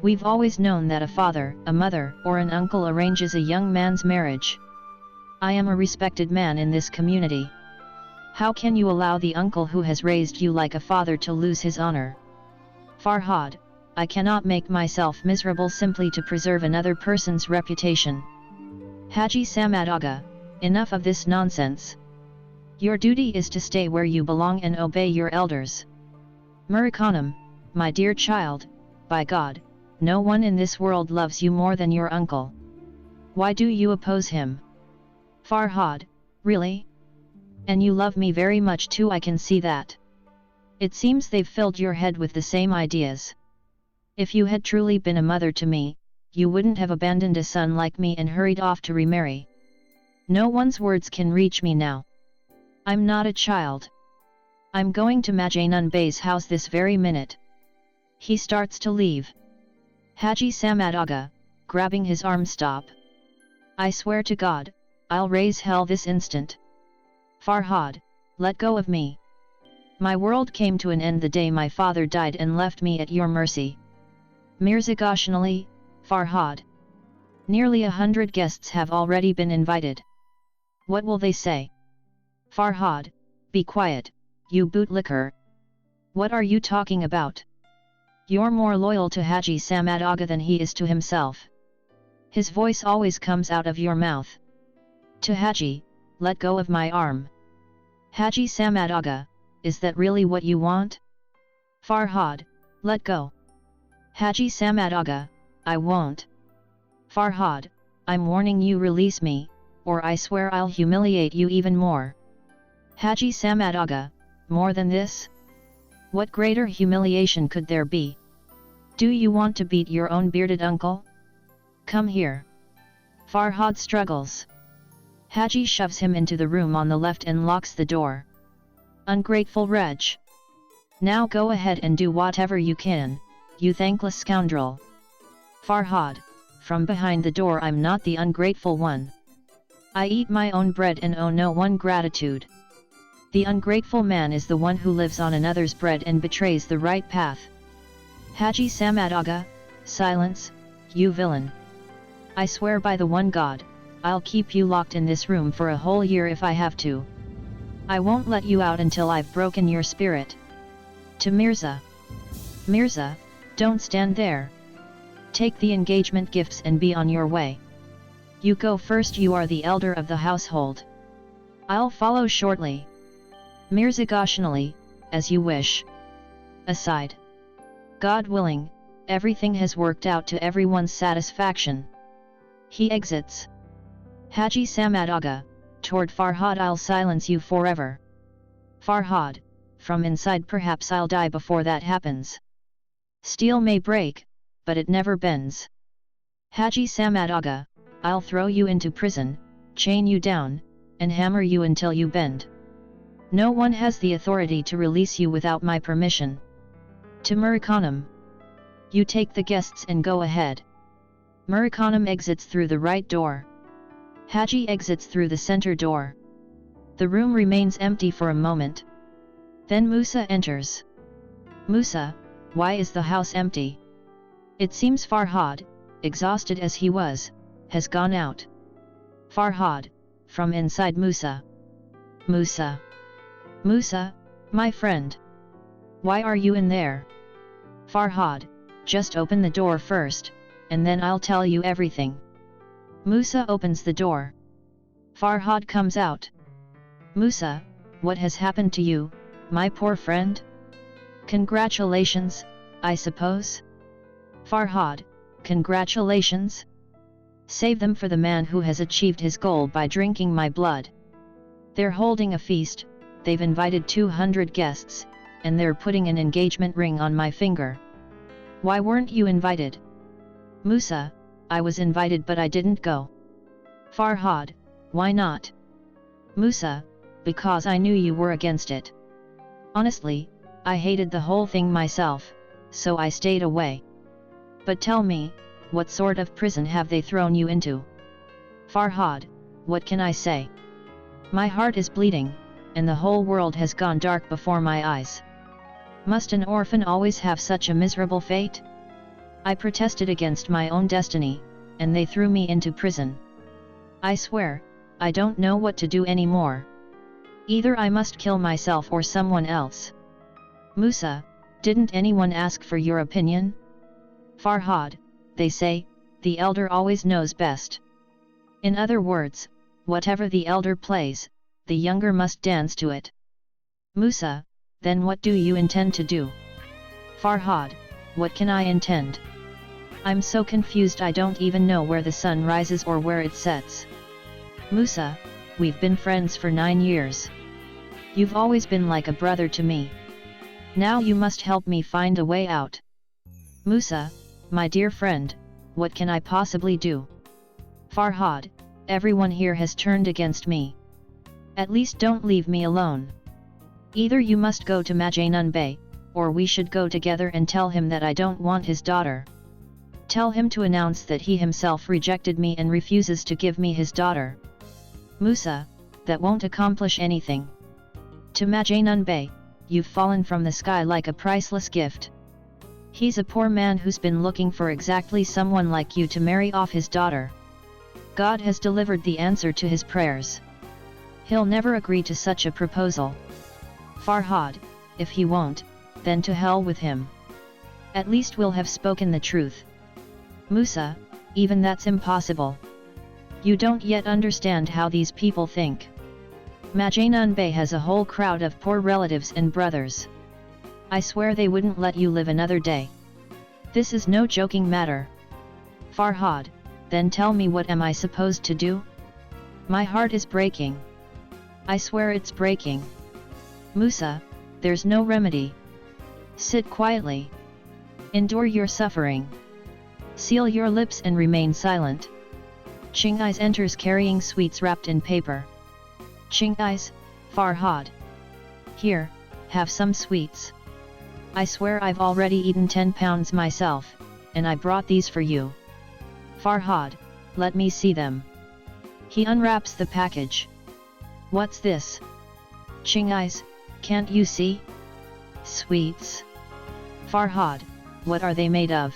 We've always known that a father, a mother, or an uncle arranges a young man's marriage. I am a respected man in this community. How can you allow the uncle who has raised you like a father to lose his honor? Farhad, I cannot make myself miserable simply to preserve another person's reputation. Haji Samad Aga, enough of this nonsense. Your duty is to stay where you belong and obey your elders. Murikhanum, my dear child, by God, no one in this world loves you more than your uncle. Why do you oppose him? Farhad, really? And you love me very much too, I can see that. It seems they've filled your head with the same ideas. If you had truly been a mother to me, you wouldn't have abandoned a son like me and hurried off to remarry. No one's words can reach me now. I'm not a child. I'm going to Majnun Bey's house this very minute. He starts to leave. Haji Samad Aga, grabbing his arm, stop. I swear to God, I'll raise hell this instant. Farhad, let go of me. My world came to an end the day my father died and left me at your mercy. Mirza Goshanali, Farhad. Nearly 100 guests have already been invited. What will they say? Farhad, be quiet, you bootlicker. What are you talking about? You're more loyal to Haji Samad Aga than he is to himself. His voice always comes out of your mouth. To Haji, let go of my arm. Haji Samad Aga, is that really what you want? Farhad, let go. Haji Samad Aga, I won't. Farhad, I'm warning you, release me, or I swear I'll humiliate you even more. Haji Samad Aga, more than this? What greater humiliation could there be? Do you want to beat your own bearded uncle? Come here. Farhad struggles. Haji shoves him into the room on the left and locks the door. Ungrateful wretch. Now go ahead and do whatever you can, you thankless scoundrel. Farhad, from behind the door, I'm not the ungrateful one. I eat my own bread and owe no one gratitude. The ungrateful man is the one who lives on another's bread and betrays the right path. Haji Samad Aga, silence, you villain. I swear by the one God, I'll keep you locked in this room for a whole year if I have to. I won't let you out until I've broken your spirit. To Mirza. Mirza, don't stand there. Take the engagement gifts and be on your way. You go first, you are the elder of the household. I'll follow shortly. Mirza Goshanali, as you wish. Aside. God willing, everything has worked out to everyone's satisfaction. He exits. Haji Samad Aga, toward Farhad, I'll silence you forever. Farhad, from inside, perhaps I'll die before that happens. Steel may break, but it never bends. Haji Samad Aga, I'll throw you into prison, chain you down, and hammer you until you bend. No one has the authority to release you without my permission. To Murikhanum. You take the guests and go ahead. Murikhanum exits through the right door. Haji exits through the center door. The room remains empty for a moment. Then Musa enters. Musa, why is the house empty? It seems Farhad, exhausted as he was, has gone out. Farhad, from inside Musa. Musa. Musa, my friend. Why are you in there? Farhad, Just open the door first, and then I'll tell you everything. Musa opens the door. Farhad comes out. Musa, what has happened to you, my poor friend? Congratulations, I suppose? Farhad, congratulations? Save them for the man who has achieved his goal by drinking my blood. They're holding a feast, they've invited 200 guests, and they're putting an engagement ring on my finger. Why weren't you invited? Musa, I was invited but I didn't go. Farhad, why not? Musa, because I knew you were against it. Honestly, I hated the whole thing myself, so I stayed away. But tell me, what sort of prison have they thrown you into? Farhad, what can I say? My heart is bleeding, and the whole world has gone dark before my eyes. Must an orphan always have such a miserable fate? I protested against my own destiny, and they threw me into prison. I swear, I don't know what to do anymore. Either I must kill myself or someone else. Musa, didn't anyone ask for your opinion? Farhad, they say, the elder always knows best. In other words, whatever the elder plays, the younger must dance to it. Musa, then what do you intend to do? Farhad, what can I intend? I'm so confused I don't even know where the sun rises or where it sets. Musa, we've been friends for 9 years. You've always been like a brother to me. Now you must help me find a way out. Musa, my dear friend, what can I possibly do? Farhad, everyone here has turned against me. At least don't leave me alone. Either you must go to Jahanqir, or we should go together and tell him that I don't want his daughter. Tell him to announce that he himself rejected me and refuses to give me his daughter. Musa, that won't accomplish anything. To Jahanqir, you've fallen from the sky like a priceless gift. He's a poor man who's been looking for exactly someone like you to marry off his daughter. God has delivered the answer to his prayers. He'll never agree to such a proposal. Farhad, if he won't, then to hell with him. At least we'll have spoken the truth. Musa, even that's impossible. You don't yet understand how these people think. Jahanqir has a whole crowd of poor relatives and brothers. I swear they wouldn't let you live another day. This is no joking matter. Farhad, then tell me, what am I supposed to do? My heart is breaking. I swear it's breaking. Musa, there's no remedy. Sit quietly. Endure your suffering. Seal your lips and remain silent. Chingais enters carrying sweets wrapped in paper. Chingais, Farhad. Here, have some sweets. I swear I've already eaten 10 pounds myself, and I brought these for you. Farhad, let me see them. He unwraps the package. What's this? Chingais, can't you see? Sweets. Farhad, what are they made of?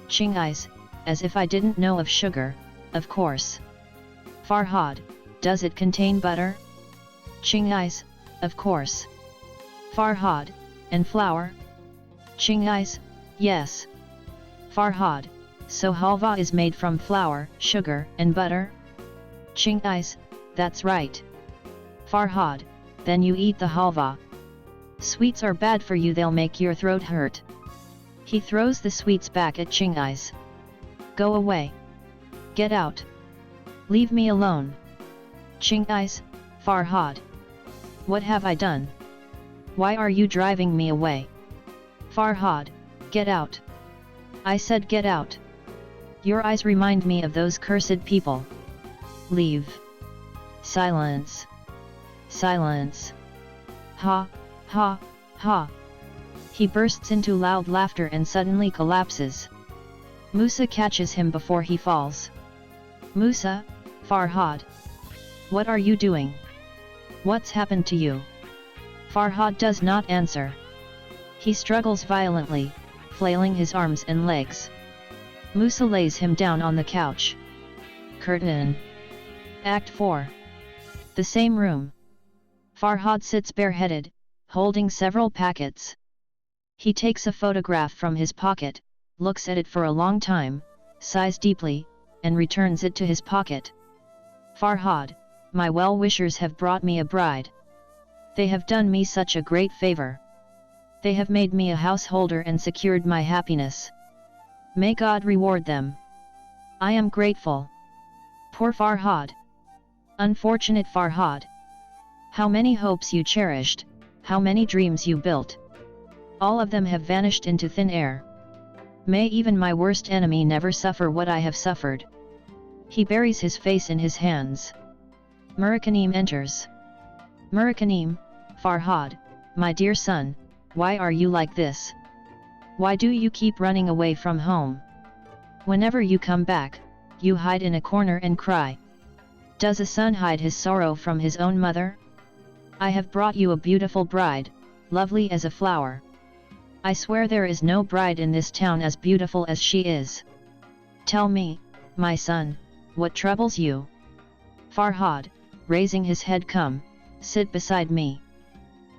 Chingais, as if I didn't know of sugar, of course. Farhad, does it contain butter? Chingais, of course. Farhad, and flour? Chingais, yes. Farhad, so halva is made from flour, sugar, and butter? Chingais, that's right. Farhad, then you eat the halva. Sweets are bad for you, they'll make your throat hurt. He throws the sweets back at Chingais. Go away. Get out. Leave me alone. Chingais, Farhad. What have I done? Why are you driving me away? Farhad, get out. I said get out. Your eyes remind me of those cursed people. Leave. Silence. Silence. Ha, ha, ha. He bursts into loud laughter and suddenly collapses. Musa catches him before he falls. Musa, Farhad. What are you doing? What's happened to you? Farhad does not answer. He struggles violently, flailing his arms and legs. Musa lays him down on the couch. Curtain. Act 4. The same room. Farhad sits bareheaded, holding several packets. He takes a photograph from his pocket, looks at it for a long time, sighs deeply, and returns it to his pocket. Farhad, my well-wishers have brought me a bride. They have done me such a great favor. They have made me a householder and secured my happiness. May God reward them. I am grateful. Poor Farhad. Unfortunate Farhad. How many hopes you cherished, how many dreams you built. All of them have vanished into thin air. May even my worst enemy never suffer what I have suffered. He buries his face in his hands. Murakanim enters. Murakanim, Farhad, my dear son, why are you like this? Why do you keep running away from home? Whenever you come back, you hide in a corner and cry. Does a son hide his sorrow from his own mother? I have brought you a beautiful bride, lovely as a flower. I swear there is no bride in this town as beautiful as she is. Tell me, my son, what troubles you? Farhad, raising his head, come, sit beside me.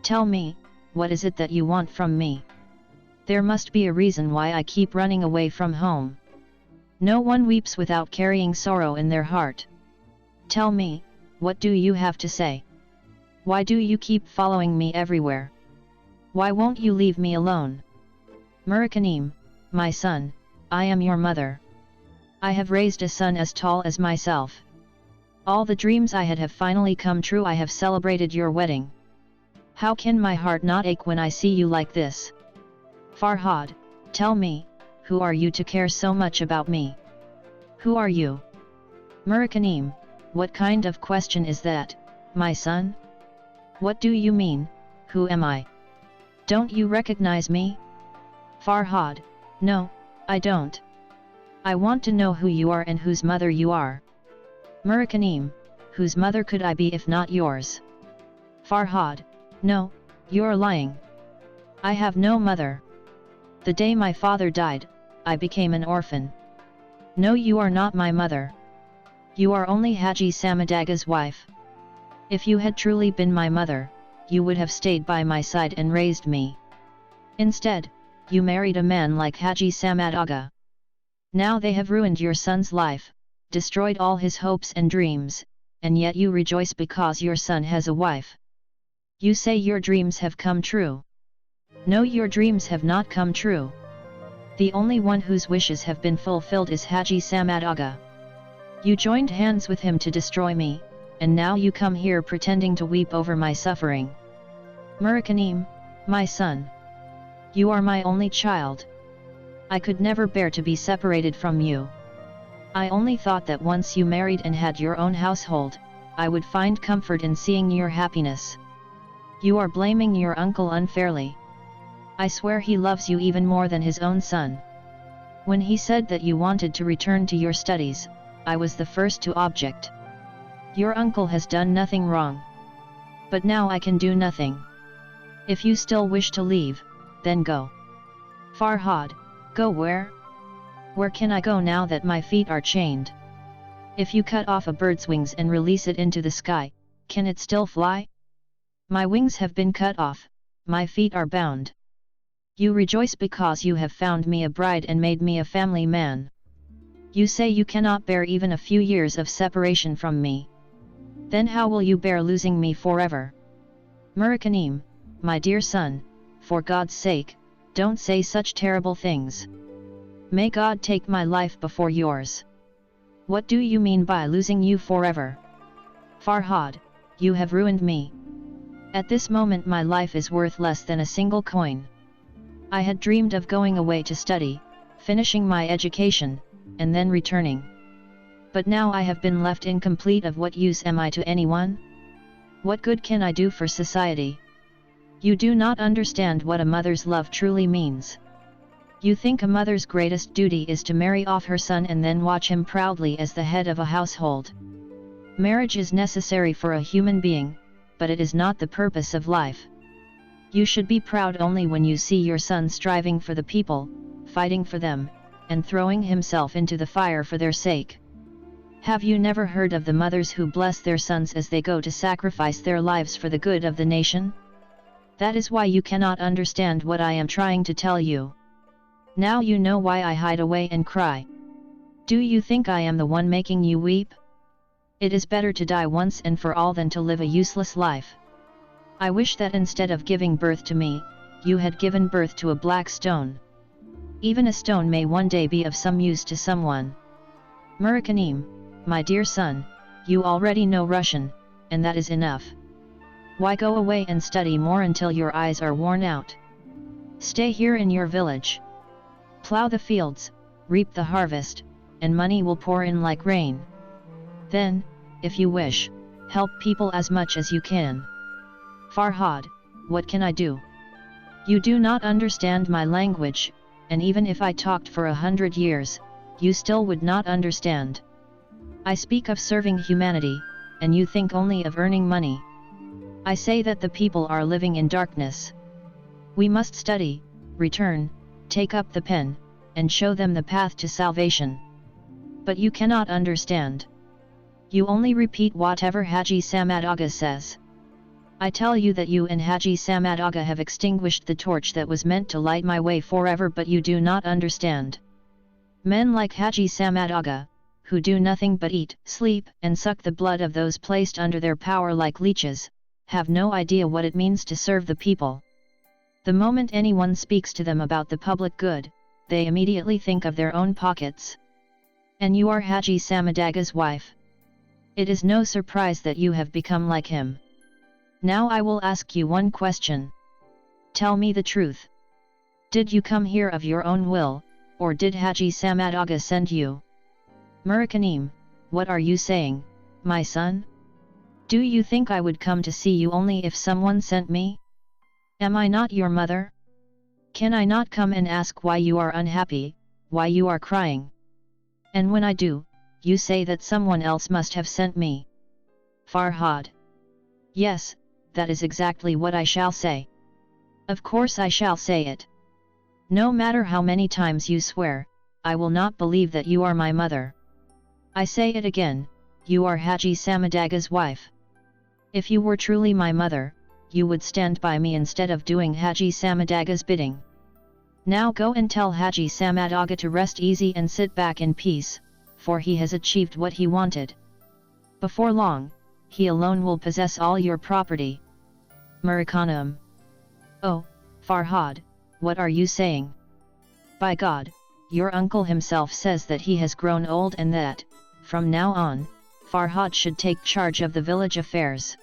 Tell me, what is it that you want from me? There must be a reason why I keep running away from home. No one weeps without carrying sorrow in their heart. Tell me, what do you have to say? Why do you keep following me everywhere? Why won't you leave me alone? Murakanim, my son, I am your mother. I have raised a son as tall as myself. All the dreams I had have finally come true. I have celebrated your wedding. How can my heart not ache when I see you like this? Farhad, tell me, who are you to care so much about me? Who are you? Murakanim, what kind of question is that, my son? What do you mean, who am I? Don't you recognize me? Farhad, no, I don't. I want to know who you are and whose mother you are. Murakanim, whose mother could I be if not yours? Farhad, no, you're lying. I have no mother. The day my father died, I became an orphan. No, you are not my mother. You are only Haji Samadaga's wife. If you had truly been my mother, you would have stayed by my side and raised me. Instead, you married a man like Haji Samad Aga. Now they have ruined your son's life, destroyed all his hopes and dreams, and yet you rejoice because your son has a wife. You say your dreams have come true. No, your dreams have not come true. The only one whose wishes have been fulfilled is Haji Samad Aga. You joined hands with him to destroy me, and now you come here pretending to weep over my suffering. Murakanim, my son. You are my only child. I could never bear to be separated from you. I only thought that once you married and had your own household, I would find comfort in seeing your happiness. You are blaming your uncle unfairly. I swear he loves you even more than his own son. When he said that you wanted to return to your studies, I was the first to object. Your uncle has done nothing wrong. But now I can do nothing. If you still wish to leave, then go. Farhad, go where? Where can I go now that my feet are chained? If you cut off a bird's wings and release it into the sky, can it still fly? My wings have been cut off, my feet are bound. You rejoice because you have found me a bride and made me a family man. You say you cannot bear even a few years of separation from me. Then how will you bear losing me forever? Murakanim, my dear son, for God's sake, don't say such terrible things. May God take my life before yours. What do you mean by losing you forever? Farhad, you have ruined me. At this moment my life is worth less than a single coin. I had dreamed of going away to study, finishing my education, and then returning. But now I have been left incomplete. Of what use am I to anyone? What good can I do for society? You do not understand what a mother's love truly means. You think a mother's greatest duty is to marry off her son and then watch him proudly as the head of a household. Marriage is necessary for a human being, but it is not the purpose of life. You should be proud only when you see your son striving for the people, fighting for them, and throwing himself into the fire for their sake. Have you never heard of the mothers who bless their sons as they go to sacrifice their lives for the good of the nation? That is why you cannot understand what I am trying to tell you. Now you know why I hide away and cry. Do you think I am the one making you weep? It is better to die once and for all than to live a useless life. I wish that instead of giving birth to me, you had given birth to a black stone. Even a stone may one day be of some use to someone. Murakanim, my dear son, you already know Russian, and that is enough. Why go away and study more until your eyes are worn out? Stay here in your village. Plow the fields, reap the harvest, and money will pour in like rain. Then, if you wish, help people as much as you can. Farhad, what can I do? You do not understand my language, and even if I talked for 100 years, you still would not understand. I speak of serving humanity, and you think only of earning money. I say that the people are living in darkness. We must study, return, take up the pen, and show them the path to salvation. But you cannot understand. You only repeat whatever Haji Samad Agha says. I tell you that you and Haji Samad Agha have extinguished the torch that was meant to light my way forever, but you do not understand. Men like Haji Samad Agha, who do nothing but eat, sleep, and suck the blood of those placed under their power like leeches, have no idea what it means to serve the people. The moment anyone speaks to them about the public good, they immediately think of their own pockets. And you are Haji Samad Agha's wife. It is no surprise that you have become like him. Now I will ask you one question. Tell me the truth. Did you come here of your own will, or did Haji Samad Agha send you? Murakanim, what are you saying, my son? Do you think I would come to see you only if someone sent me? Am I not your mother? Can I not come and ask why you are unhappy, why you are crying? And when I do, you say that someone else must have sent me. Farhad. Yes, that is exactly what I shall say. Of course I shall say it. No matter how many times you swear, I will not believe that you are my mother. I say it again, you are Haji Samad Agha's wife. If you were truly my mother, you would stand by me instead of doing Haji Samad Agha's bidding. Now go and tell Haji Samad Agha to rest easy and sit back in peace, for he has achieved what he wanted. Before long, he alone will possess all your property. Murakanim. Oh, Farhad, what are you saying? By God, your uncle himself says that he has grown old and that, from now on, Farhad should take charge of the village affairs.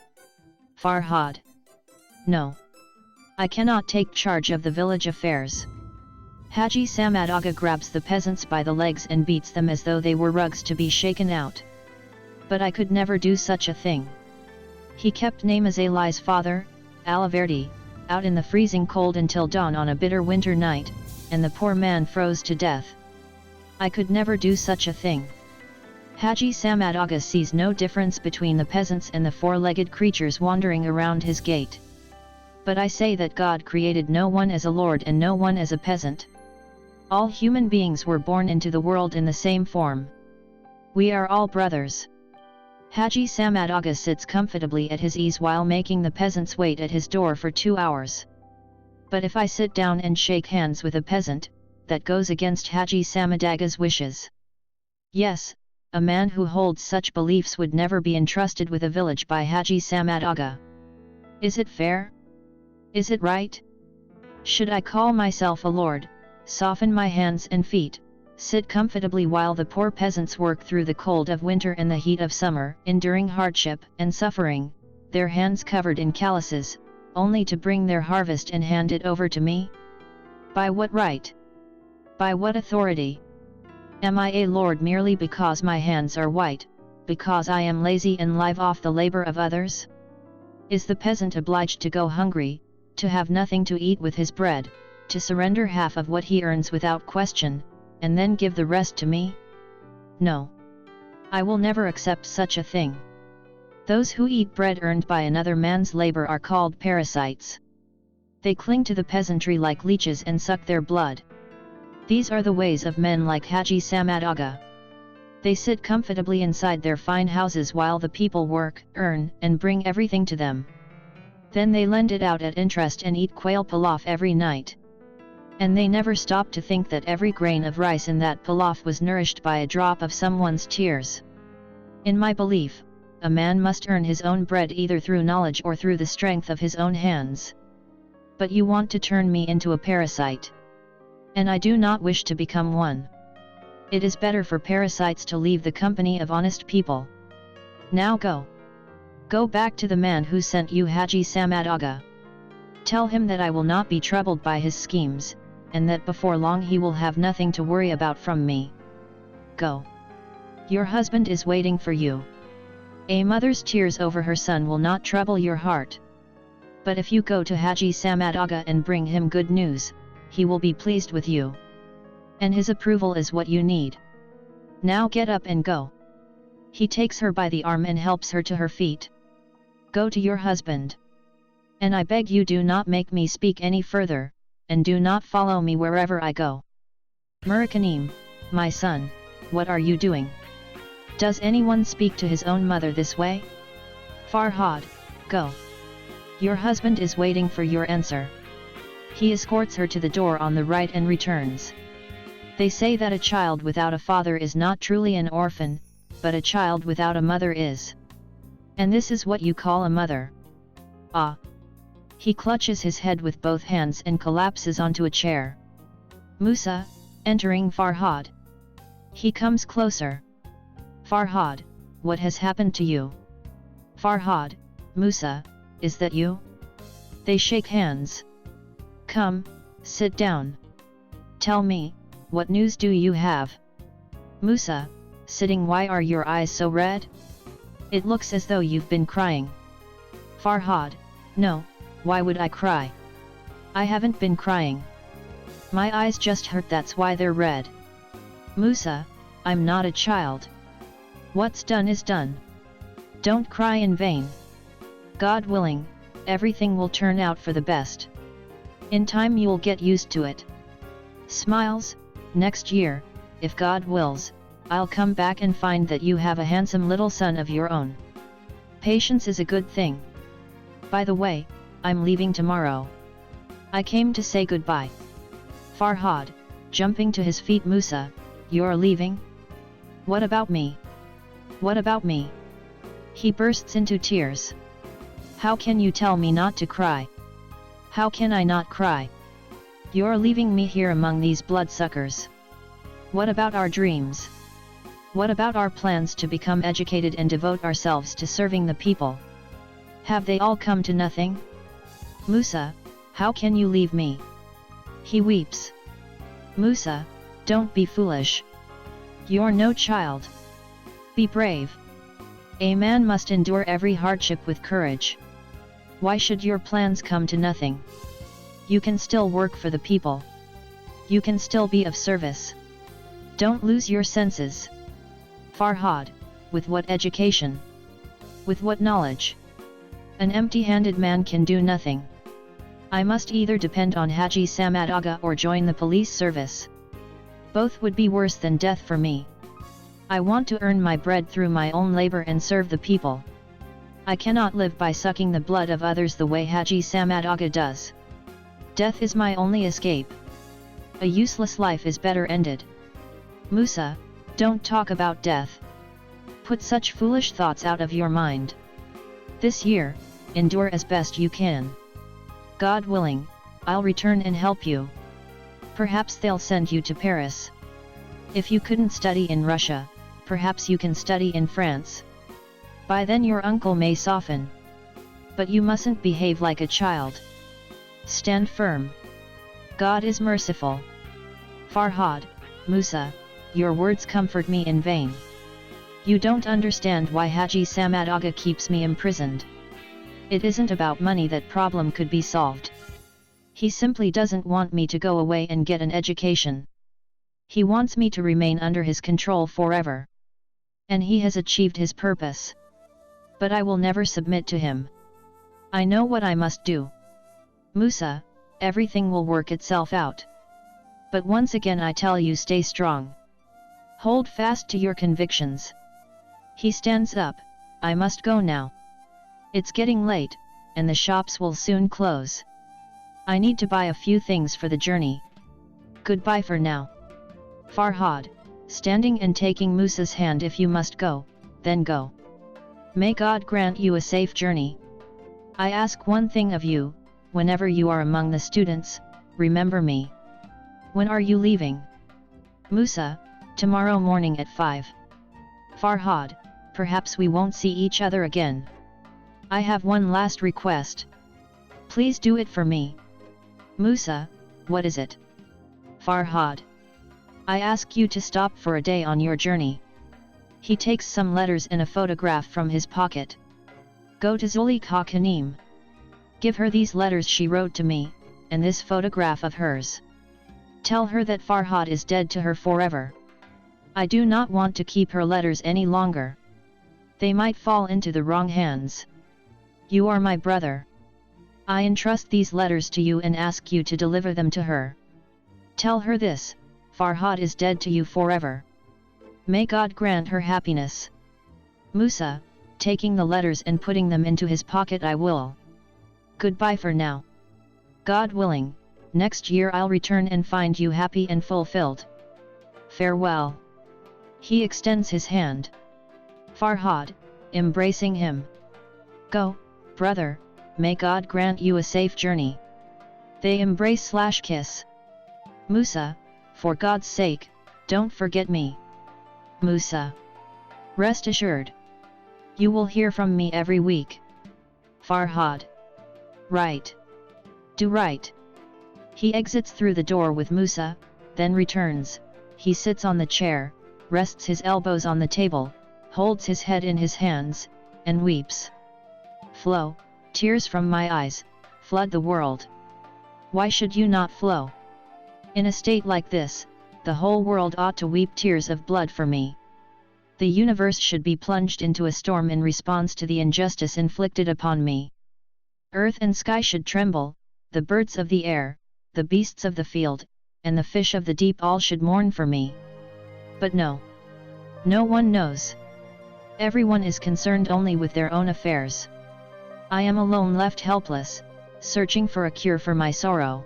Farhad. No. I cannot take charge of the village affairs. Haji Samad Agha grabs the peasants by the legs and beats them as though they were rugs to be shaken out. But I could never do such a thing. He kept Namaz Ali's father, Alaverdi, out in the freezing cold until dawn on a bitter winter night, and the poor man froze to death. I could never do such a thing. Haji Samad Agha sees no difference between the peasants and the four-legged creatures wandering around his gate. But I say that God created no one as a lord and no one as a peasant. All human beings were born into the world in the same form. We are all brothers. Haji Samad Agha sits comfortably at his ease while making the peasants wait at his door for 2 hours. But if I sit down and shake hands with a peasant, that goes against Haji Samad Agha's wishes. Yes, a man who holds such beliefs would never be entrusted with a village by Haji Samad Agha. Is it fair? Is it right? Should I call myself a lord, soften my hands and feet, sit comfortably while the poor peasants work through the cold of winter and the heat of summer, enduring hardship and suffering, their hands covered in calluses, only to bring their harvest and hand it over to me? By what right? By what authority? Am I a lord merely because my hands are white, because I am lazy and live off the labor of others? Is the peasant obliged to go hungry, to have nothing to eat with his bread, to surrender half of what he earns without question, and then give the rest to me? No. I will never accept such a thing. Those who eat bread earned by another man's labor are called parasites. They cling to the peasantry like leeches and suck their blood. These are the ways of men like Haji Samad Agha. They sit comfortably inside their fine houses while the people work, earn, and bring everything to them. Then they lend it out at interest and eat quail pilaf every night. And they never stopped to think that every grain of rice in that pilaf was nourished by a drop of someone's tears. In my belief, a man must earn his own bread either through knowledge or through the strength of his own hands. But you want to turn me into a parasite. And I do not wish to become one. It is better for parasites to leave the company of honest people. Now go. Go back to the man who sent you Haji Samad Aga. Tell him that I will not be troubled by his schemes, and that before long he will have nothing to worry about from me. Go. Your husband is waiting for you. A mother's tears over her son will not trouble your heart. But if you go to Haji Samad Aga and bring him good news, he will be pleased with you. And his approval is what you need. Now get up and go. He takes her by the arm and helps her to her feet. Go to your husband. And I beg you do not make me speak any further, and do not follow me wherever I go. Murakanim, my son, what are you doing? Does anyone speak to his own mother this way? Farhad, go. Your husband is waiting for your answer. He escorts her to the door on the right and returns. They say that a child without a father is not truly an orphan, but a child without a mother is. And this is what you call a mother. Ah! He clutches his head with both hands and collapses onto a chair. Musa, entering Farhad. He comes closer. Farhad, what has happened to you? Farhad, Musa, is that you? They shake hands. Come, sit down. Tell me, what news do you have? Musa, sitting, why are your eyes so red? It looks as though you've been crying. Farhad, no, why would I cry? I haven't been crying. My eyes just hurt, that's why they're red. Musa, I'm not a child. What's done is done. Don't cry in vain. God willing, everything will turn out for the best. In time you'll get used to it. Smiles, next year, if God wills, I'll come back and find that you have a handsome little son of your own. Patience is a good thing. By the way, I'm leaving tomorrow. I came to say goodbye. Farhad, jumping to his feet, Musa, you're leaving? What about me? What about me? He bursts into tears. How can you tell me not to cry? How can I not cry? You're leaving me here among these bloodsuckers. What about our dreams? What about our plans to become educated and devote ourselves to serving the people? Have they all come to nothing? Musa, how can you leave me? He weeps. Musa, don't be foolish. You're no child. Be brave. A man must endure every hardship with courage. Why should your plans come to nothing? You can still work for the people. You can still be of service. Don't lose your senses. Farhad, with what education? With what knowledge? An empty-handed man can do nothing. I must either depend on Haji Samad Aga or join the police service. Both would be worse than death for me. I want to earn my bread through my own labor and serve the people. I cannot live by sucking the blood of others the way Haji Samad Aga does. Death is my only escape. A useless life is better ended. Musa, don't talk about death. Put such foolish thoughts out of your mind. This year, endure as best you can. God willing, I'll return and help you. Perhaps they'll send you to Paris. If you couldn't study in Russia, perhaps you can study in France. By then your uncle may soften. But you mustn't behave like a child. Stand firm. God is merciful. Farhad, Musa, your words comfort me in vain. You don't understand why Haji Samad Aga keeps me imprisoned. It isn't about money that problem could be solved. He simply doesn't want me to go away and get an education. He wants me to remain under his control forever. And he has achieved his purpose. But I will never submit to him. I know what I must do. Musa, everything will work itself out. But once again I tell you, stay strong. Hold fast to your convictions. He stands up. I must go now. It's getting late, and the shops will soon close. I need to buy a few things for the journey, Goodbye for now. Farhad, standing and taking Musa's hand. If you must go, then go. May God grant you a safe journey. I ask one thing of you, whenever you are among the students, remember me. When are you leaving? Musa, tomorrow morning at 5. Farhad, perhaps we won't see each other again. I have one last request. Please do it for me. Musa, what is it? Farhad, I ask you to stop for a day on your journey. He takes some letters and a photograph from his pocket. Go to Zulika Kanim. Give her these letters she wrote to me, and this photograph of hers. Tell her that Farhad is dead to her forever. I do not want to keep her letters any longer. They might fall into the wrong hands. You are my brother. I entrust these letters to you and ask you to deliver them to her. Tell her this, Farhad is dead to you forever. May God grant her happiness. Musa, taking the letters and putting them into his pocket. I will. Goodbye for now. God willing, next year I'll return and find you happy and fulfilled. Farewell. He extends his hand. Farhad, embracing him. Go, brother, may God grant you a safe journey. They embrace/kiss. Musa, for God's sake, don't forget me. Musa. Rest assured. You will hear from me every week. Farhad. Right. Do right. He exits through the door with Musa, then returns. He sits on the chair, rests his elbows on the table, holds his head in his hands, and weeps. Flow, tears from my eyes, flood the world. Why should you not flow? In a state like this, the whole world ought to weep tears of blood for me. The universe should be plunged into a storm in response to the injustice inflicted upon me. Earth and sky should tremble, the birds of the air, the beasts of the field, and the fish of the deep all should mourn for me. But no. No one knows. Everyone is concerned only with their own affairs. I am alone, left helpless, searching for a cure for my sorrow.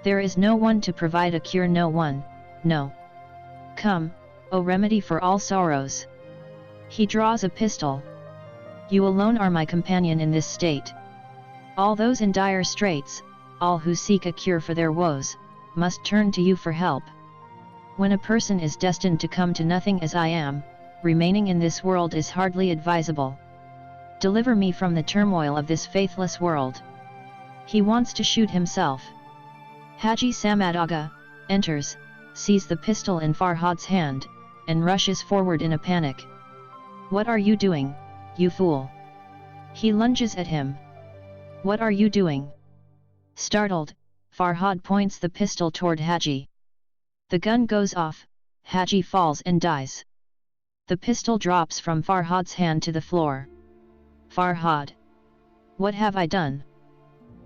There is no one to provide a cure, no one, no. Come, O remedy for all sorrows. He draws a pistol. You alone are my companion in this state. All those in dire straits, all who seek a cure for their woes, must turn to you for help. When a person is destined to come to nothing as I am, remaining in this world is hardly advisable. Deliver me from the turmoil of this faithless world. He wants to shoot himself. Haji Samad Agha enters, sees the pistol in Farhad's hand, and rushes forward in a panic. What are you doing, you fool? He lunges at him. What are you doing? Startled, Farhad points the pistol toward Haji. The gun goes off, Haji falls and dies. The pistol drops from Farhad's hand to the floor. Farhad. What have I done?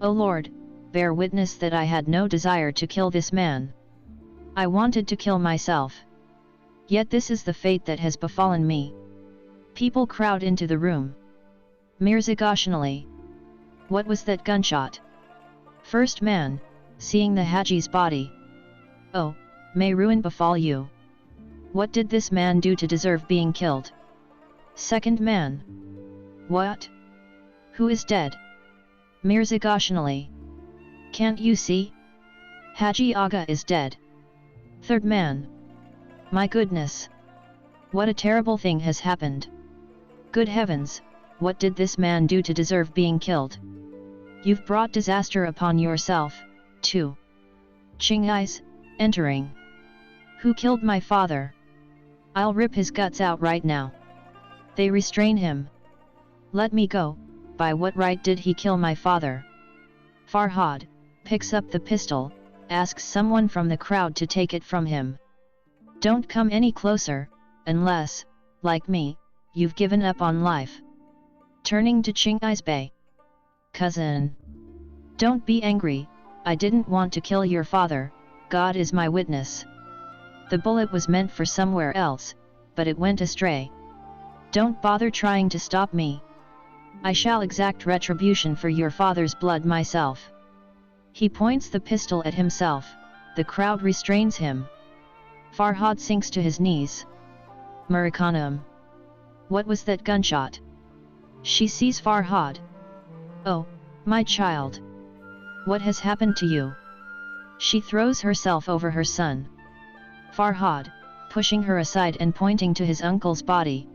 O Lord, bear witness that I had no desire to kill this man. I wanted to kill myself. Yet this is the fate that has befallen me. People crowd into the room. Mirza Goshanali. What was that gunshot? First man, seeing the Haji's body. Oh, may ruin befall you. What did this man do to deserve being killed? Second man. What? Who is dead? Mirza Goshanali. Can't you see? Haji Agha is dead. Third man. My goodness. What a terrible thing has happened. Good heavens, what did this man do to deserve being killed? You've brought disaster upon yourself, too. Chingais, entering. Who killed my father? I'll rip his guts out right now. They restrain him. Let me go, by what right did he kill my father? Farhad picks up the pistol, asks someone from the crowd to take it from him. Don't come any closer, unless, like me, you've given up on life. Turning to Chingais Bey. Cousin. Don't be angry, I didn't want to kill your father, God is my witness. The bullet was meant for somewhere else, but it went astray. Don't bother trying to stop me. I shall exact retribution for your father's blood myself. He points the pistol at himself, the crowd restrains him. Farhad sinks to his knees. Murakanim. What was that gunshot? She sees Farhad. Oh, my child. What has happened to you? She throws herself over her son. Farhad, pushing her aside and pointing to his uncle's body.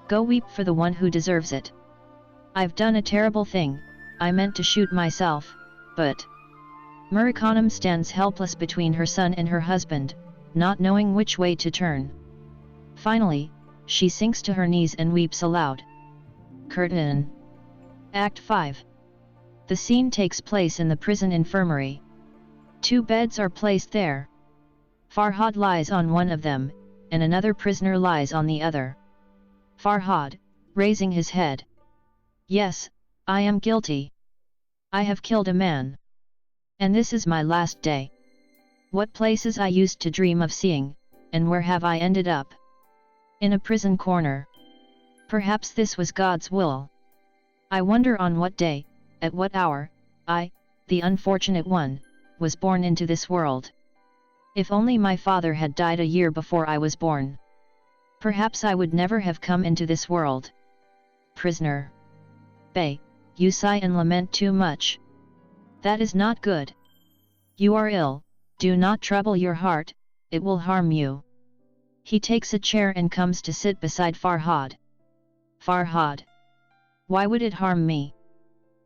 Go weep for the one who deserves it. I've done a terrible thing, I meant to shoot myself, but... Murakanim stands helpless between her son and her husband, not knowing which way to turn. Finally, she sinks to her knees and weeps aloud. Curtain. Act 5. The scene takes place in the prison infirmary. 2 beds are placed there. Farhad lies on one of them, and another prisoner lies on the other. Farhad, raising his head. Yes, I am guilty. I have killed a man. And this is my last day. What places I used to dream of seeing, and where have I ended up? In a prison corner. Perhaps this was God's will. I wonder on what day, at what hour, I, the unfortunate one, was born into this world. If only my father had died a year before I was born. Perhaps I would never have come into this world. Prisoner. Bey, you sigh and lament too much. That is not good. You are ill, do not trouble your heart, it will harm you. He takes a chair and comes to sit beside Farhad. Farhad. Why would it harm me?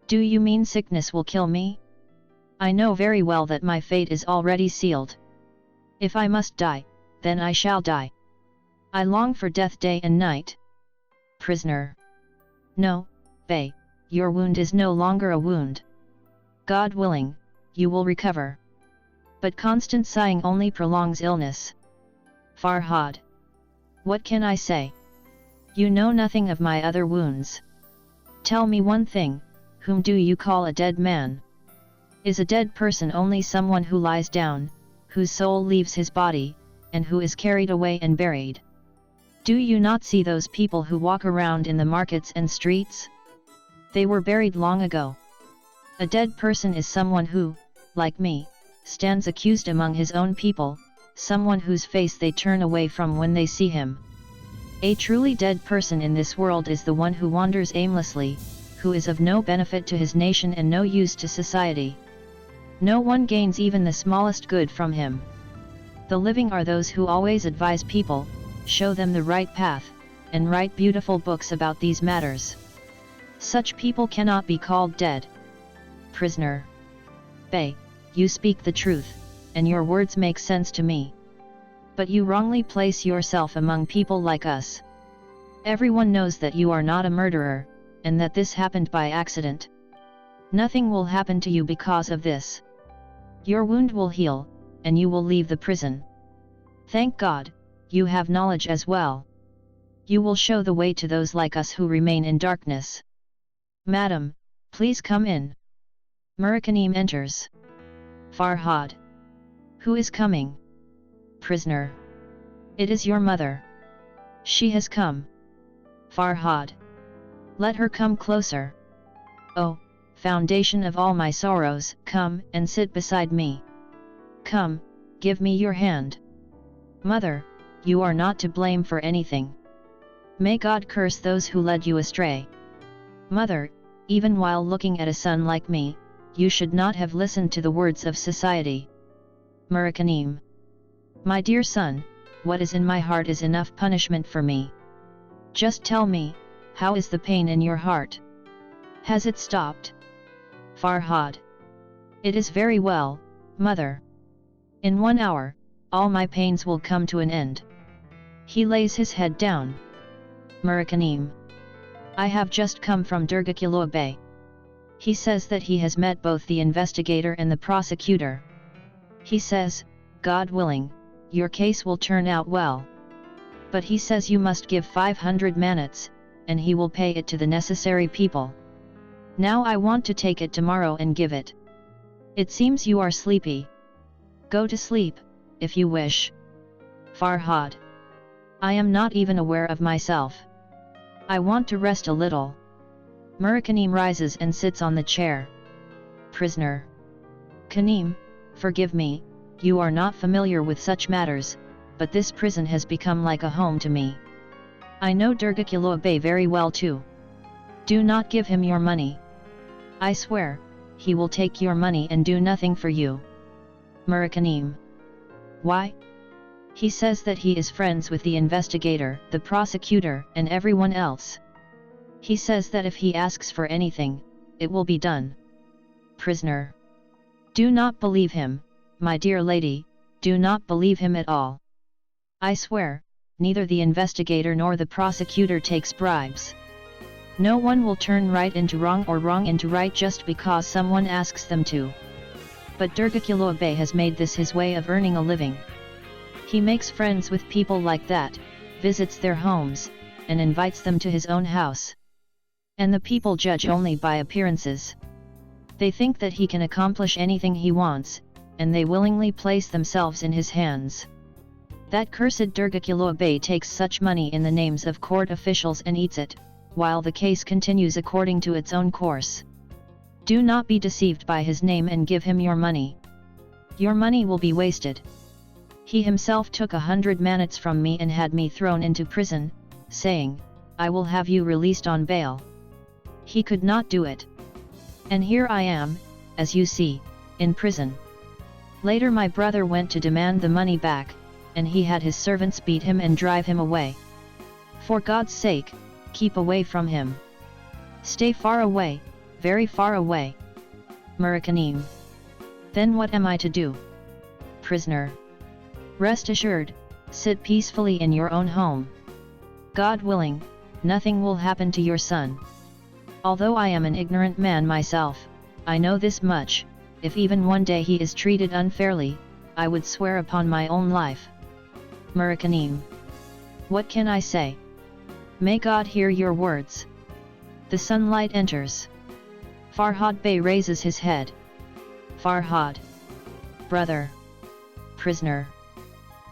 Do you mean sickness will kill me? I know very well that my fate is already sealed. If I must die, then I shall die. I long for death day and night. Prisoner. No, Bey, your wound is no longer a wound. God willing, you will recover. But constant sighing only prolongs illness. Farhad. What can I say? You know nothing of my other wounds. Tell me one thing, whom do you call a dead man? Is a dead person only someone who lies down, whose soul leaves his body, and who is carried away and buried? Do you not see those people who walk around in the markets and streets? They were buried long ago. A dead person is someone who, like me, stands accused among his own people, someone whose face they turn away from when they see him. A truly dead person in this world is the one who wanders aimlessly, who is of no benefit to his nation and no use to society. No one gains even the smallest good from him. The living are those who always advise people, show them the right path, and write beautiful books about these matters. Such people cannot be called dead. Prisoner. Bey, you speak the truth, and your words make sense to me. But you wrongly place yourself among people like us. Everyone knows that you are not a murderer, and that this happened by accident. Nothing will happen to you because of this. Your wound will heal, and you will leave the prison. Thank God, you have knowledge as well. You will show the way to those like us who remain in darkness. Madam, please come in. Murakanim enters. Farhad. Who is coming? Prisoner. It is your mother. She has come. Farhad. Let her come closer. Oh, foundation of all my sorrows, come and sit beside me. Come, give me your hand. Mother, you are not to blame for anything. May God curse those who led you astray. Mother, even while looking at a son like me, you should not have listened to the words of society. Murakanim. My dear son, what is in my heart is enough punishment for me. Just tell me, how is the pain in your heart? Has it stopped? Farhad. It is very well, mother. In 1 hour, all my pains will come to an end. He lays his head down. Murakanim. I have just come from Durgakilo Bey. He says that he has met both the investigator and the prosecutor. He says, God willing, your case will turn out well. But he says you must give 500 manats, and he will pay it to the necessary people. Now I want to take it tomorrow and give it. It seems you are sleepy. Go to sleep, if you wish. Farhad. I am not even aware of myself. I want to rest a little. Murakanim rises and sits on the chair. Prisoner. Kanim, forgive me, You are not familiar with such matters, but this prison has become like a home to me. I know Durgakulo Bey very well too. Do not give him your money. I swear, he will take your money and do nothing for you. Murakanim. Why? He says that he is friends with the investigator, the prosecutor, and everyone else. He says that if he asks for anything, it will be done. Prisoner. Do not believe him, my dear lady, do not believe him at all. I swear, neither the investigator nor the prosecutor takes bribes. No one will turn right into wrong or wrong into right just because someone asks them to. But Durgakulo Bey has made this his way of earning a living. He makes friends with people like that, visits their homes, and invites them to his own house. And the people judge only by appearances. They think that he can accomplish anything he wants, and they willingly place themselves in his hands. That cursed Durgakulo Bey takes such money in the names of court officials and eats it, while the case continues according to its own course. Do not be deceived by his name and give him your money. Your money will be wasted. He himself took 100 manats from me and had me thrown into prison, saying, I will have you released on bail. He could not do it. And here I am, as you see, in prison. Later my brother went to demand the money back, and he had his servants beat him and drive him away. For God's sake, keep away from him. Stay far away, very far away. Murakanim. Then what am I to do? Prisoner. Rest assured, sit peacefully in your own home. God willing, nothing will happen to your son. Although I am an ignorant man myself, I know this much, if even one day he is treated unfairly, I would swear upon my own life. Murakanim. What can I say? May God hear your words. The sunlight enters. Farhad Bey raises his head. Farhad. Brother. Prisoner.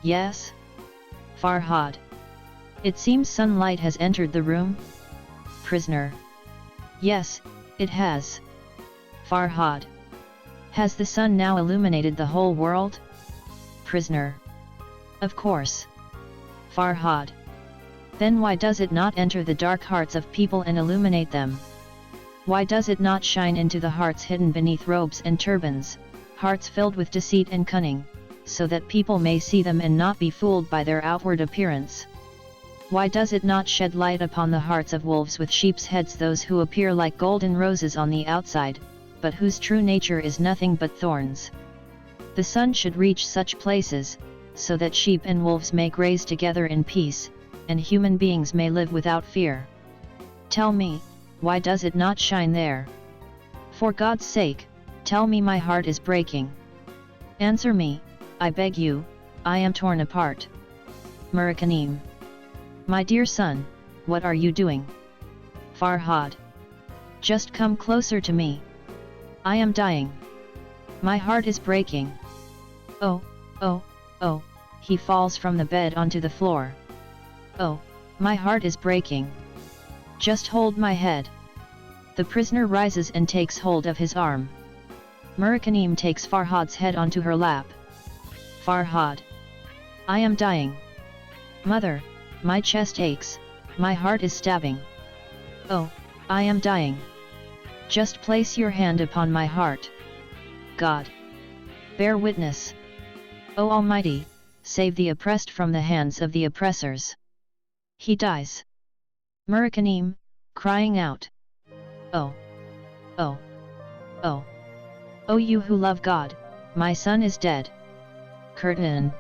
Yes? Farhad. It seems sunlight has entered the room? Prisoner. Yes, it has. Farhad. Has the sun now illuminated the whole world? Prisoner. Of course. Farhad. Then why does it not enter the dark hearts of people and illuminate them? Why does it not shine into the hearts hidden beneath robes and turbans, hearts filled with deceit and cunning, so that people may see them and not be fooled by their outward appearance? Why does it not shed light upon the hearts of wolves with sheep's heads, those who appear like golden roses on the outside, but whose true nature is nothing but thorns? The sun should reach such places, so that sheep and wolves may graze together in peace, and human beings may live without fear. Tell me, why does it not shine there? For God's sake, tell me, my heart is breaking. Answer me, I beg you, I am torn apart. Murakanim. My dear son, what are you doing? Farhad. Just come closer to me. I am dying. My heart is breaking. Oh, oh, oh, he falls from the bed onto the floor. Oh, my heart is breaking. Just hold my head. The prisoner rises and takes hold of his arm. Murakanim takes Farhad's head onto her lap. Farhad. I am dying. Mother, my chest aches, my heart is stabbing. Oh, I am dying. Just place your hand upon my heart. God. Bear witness. O Almighty, save the oppressed from the hands of the oppressors. He dies. Murakanim, crying out. Oh. Oh. Oh. Oh, you who love God, my son is dead. Curtain.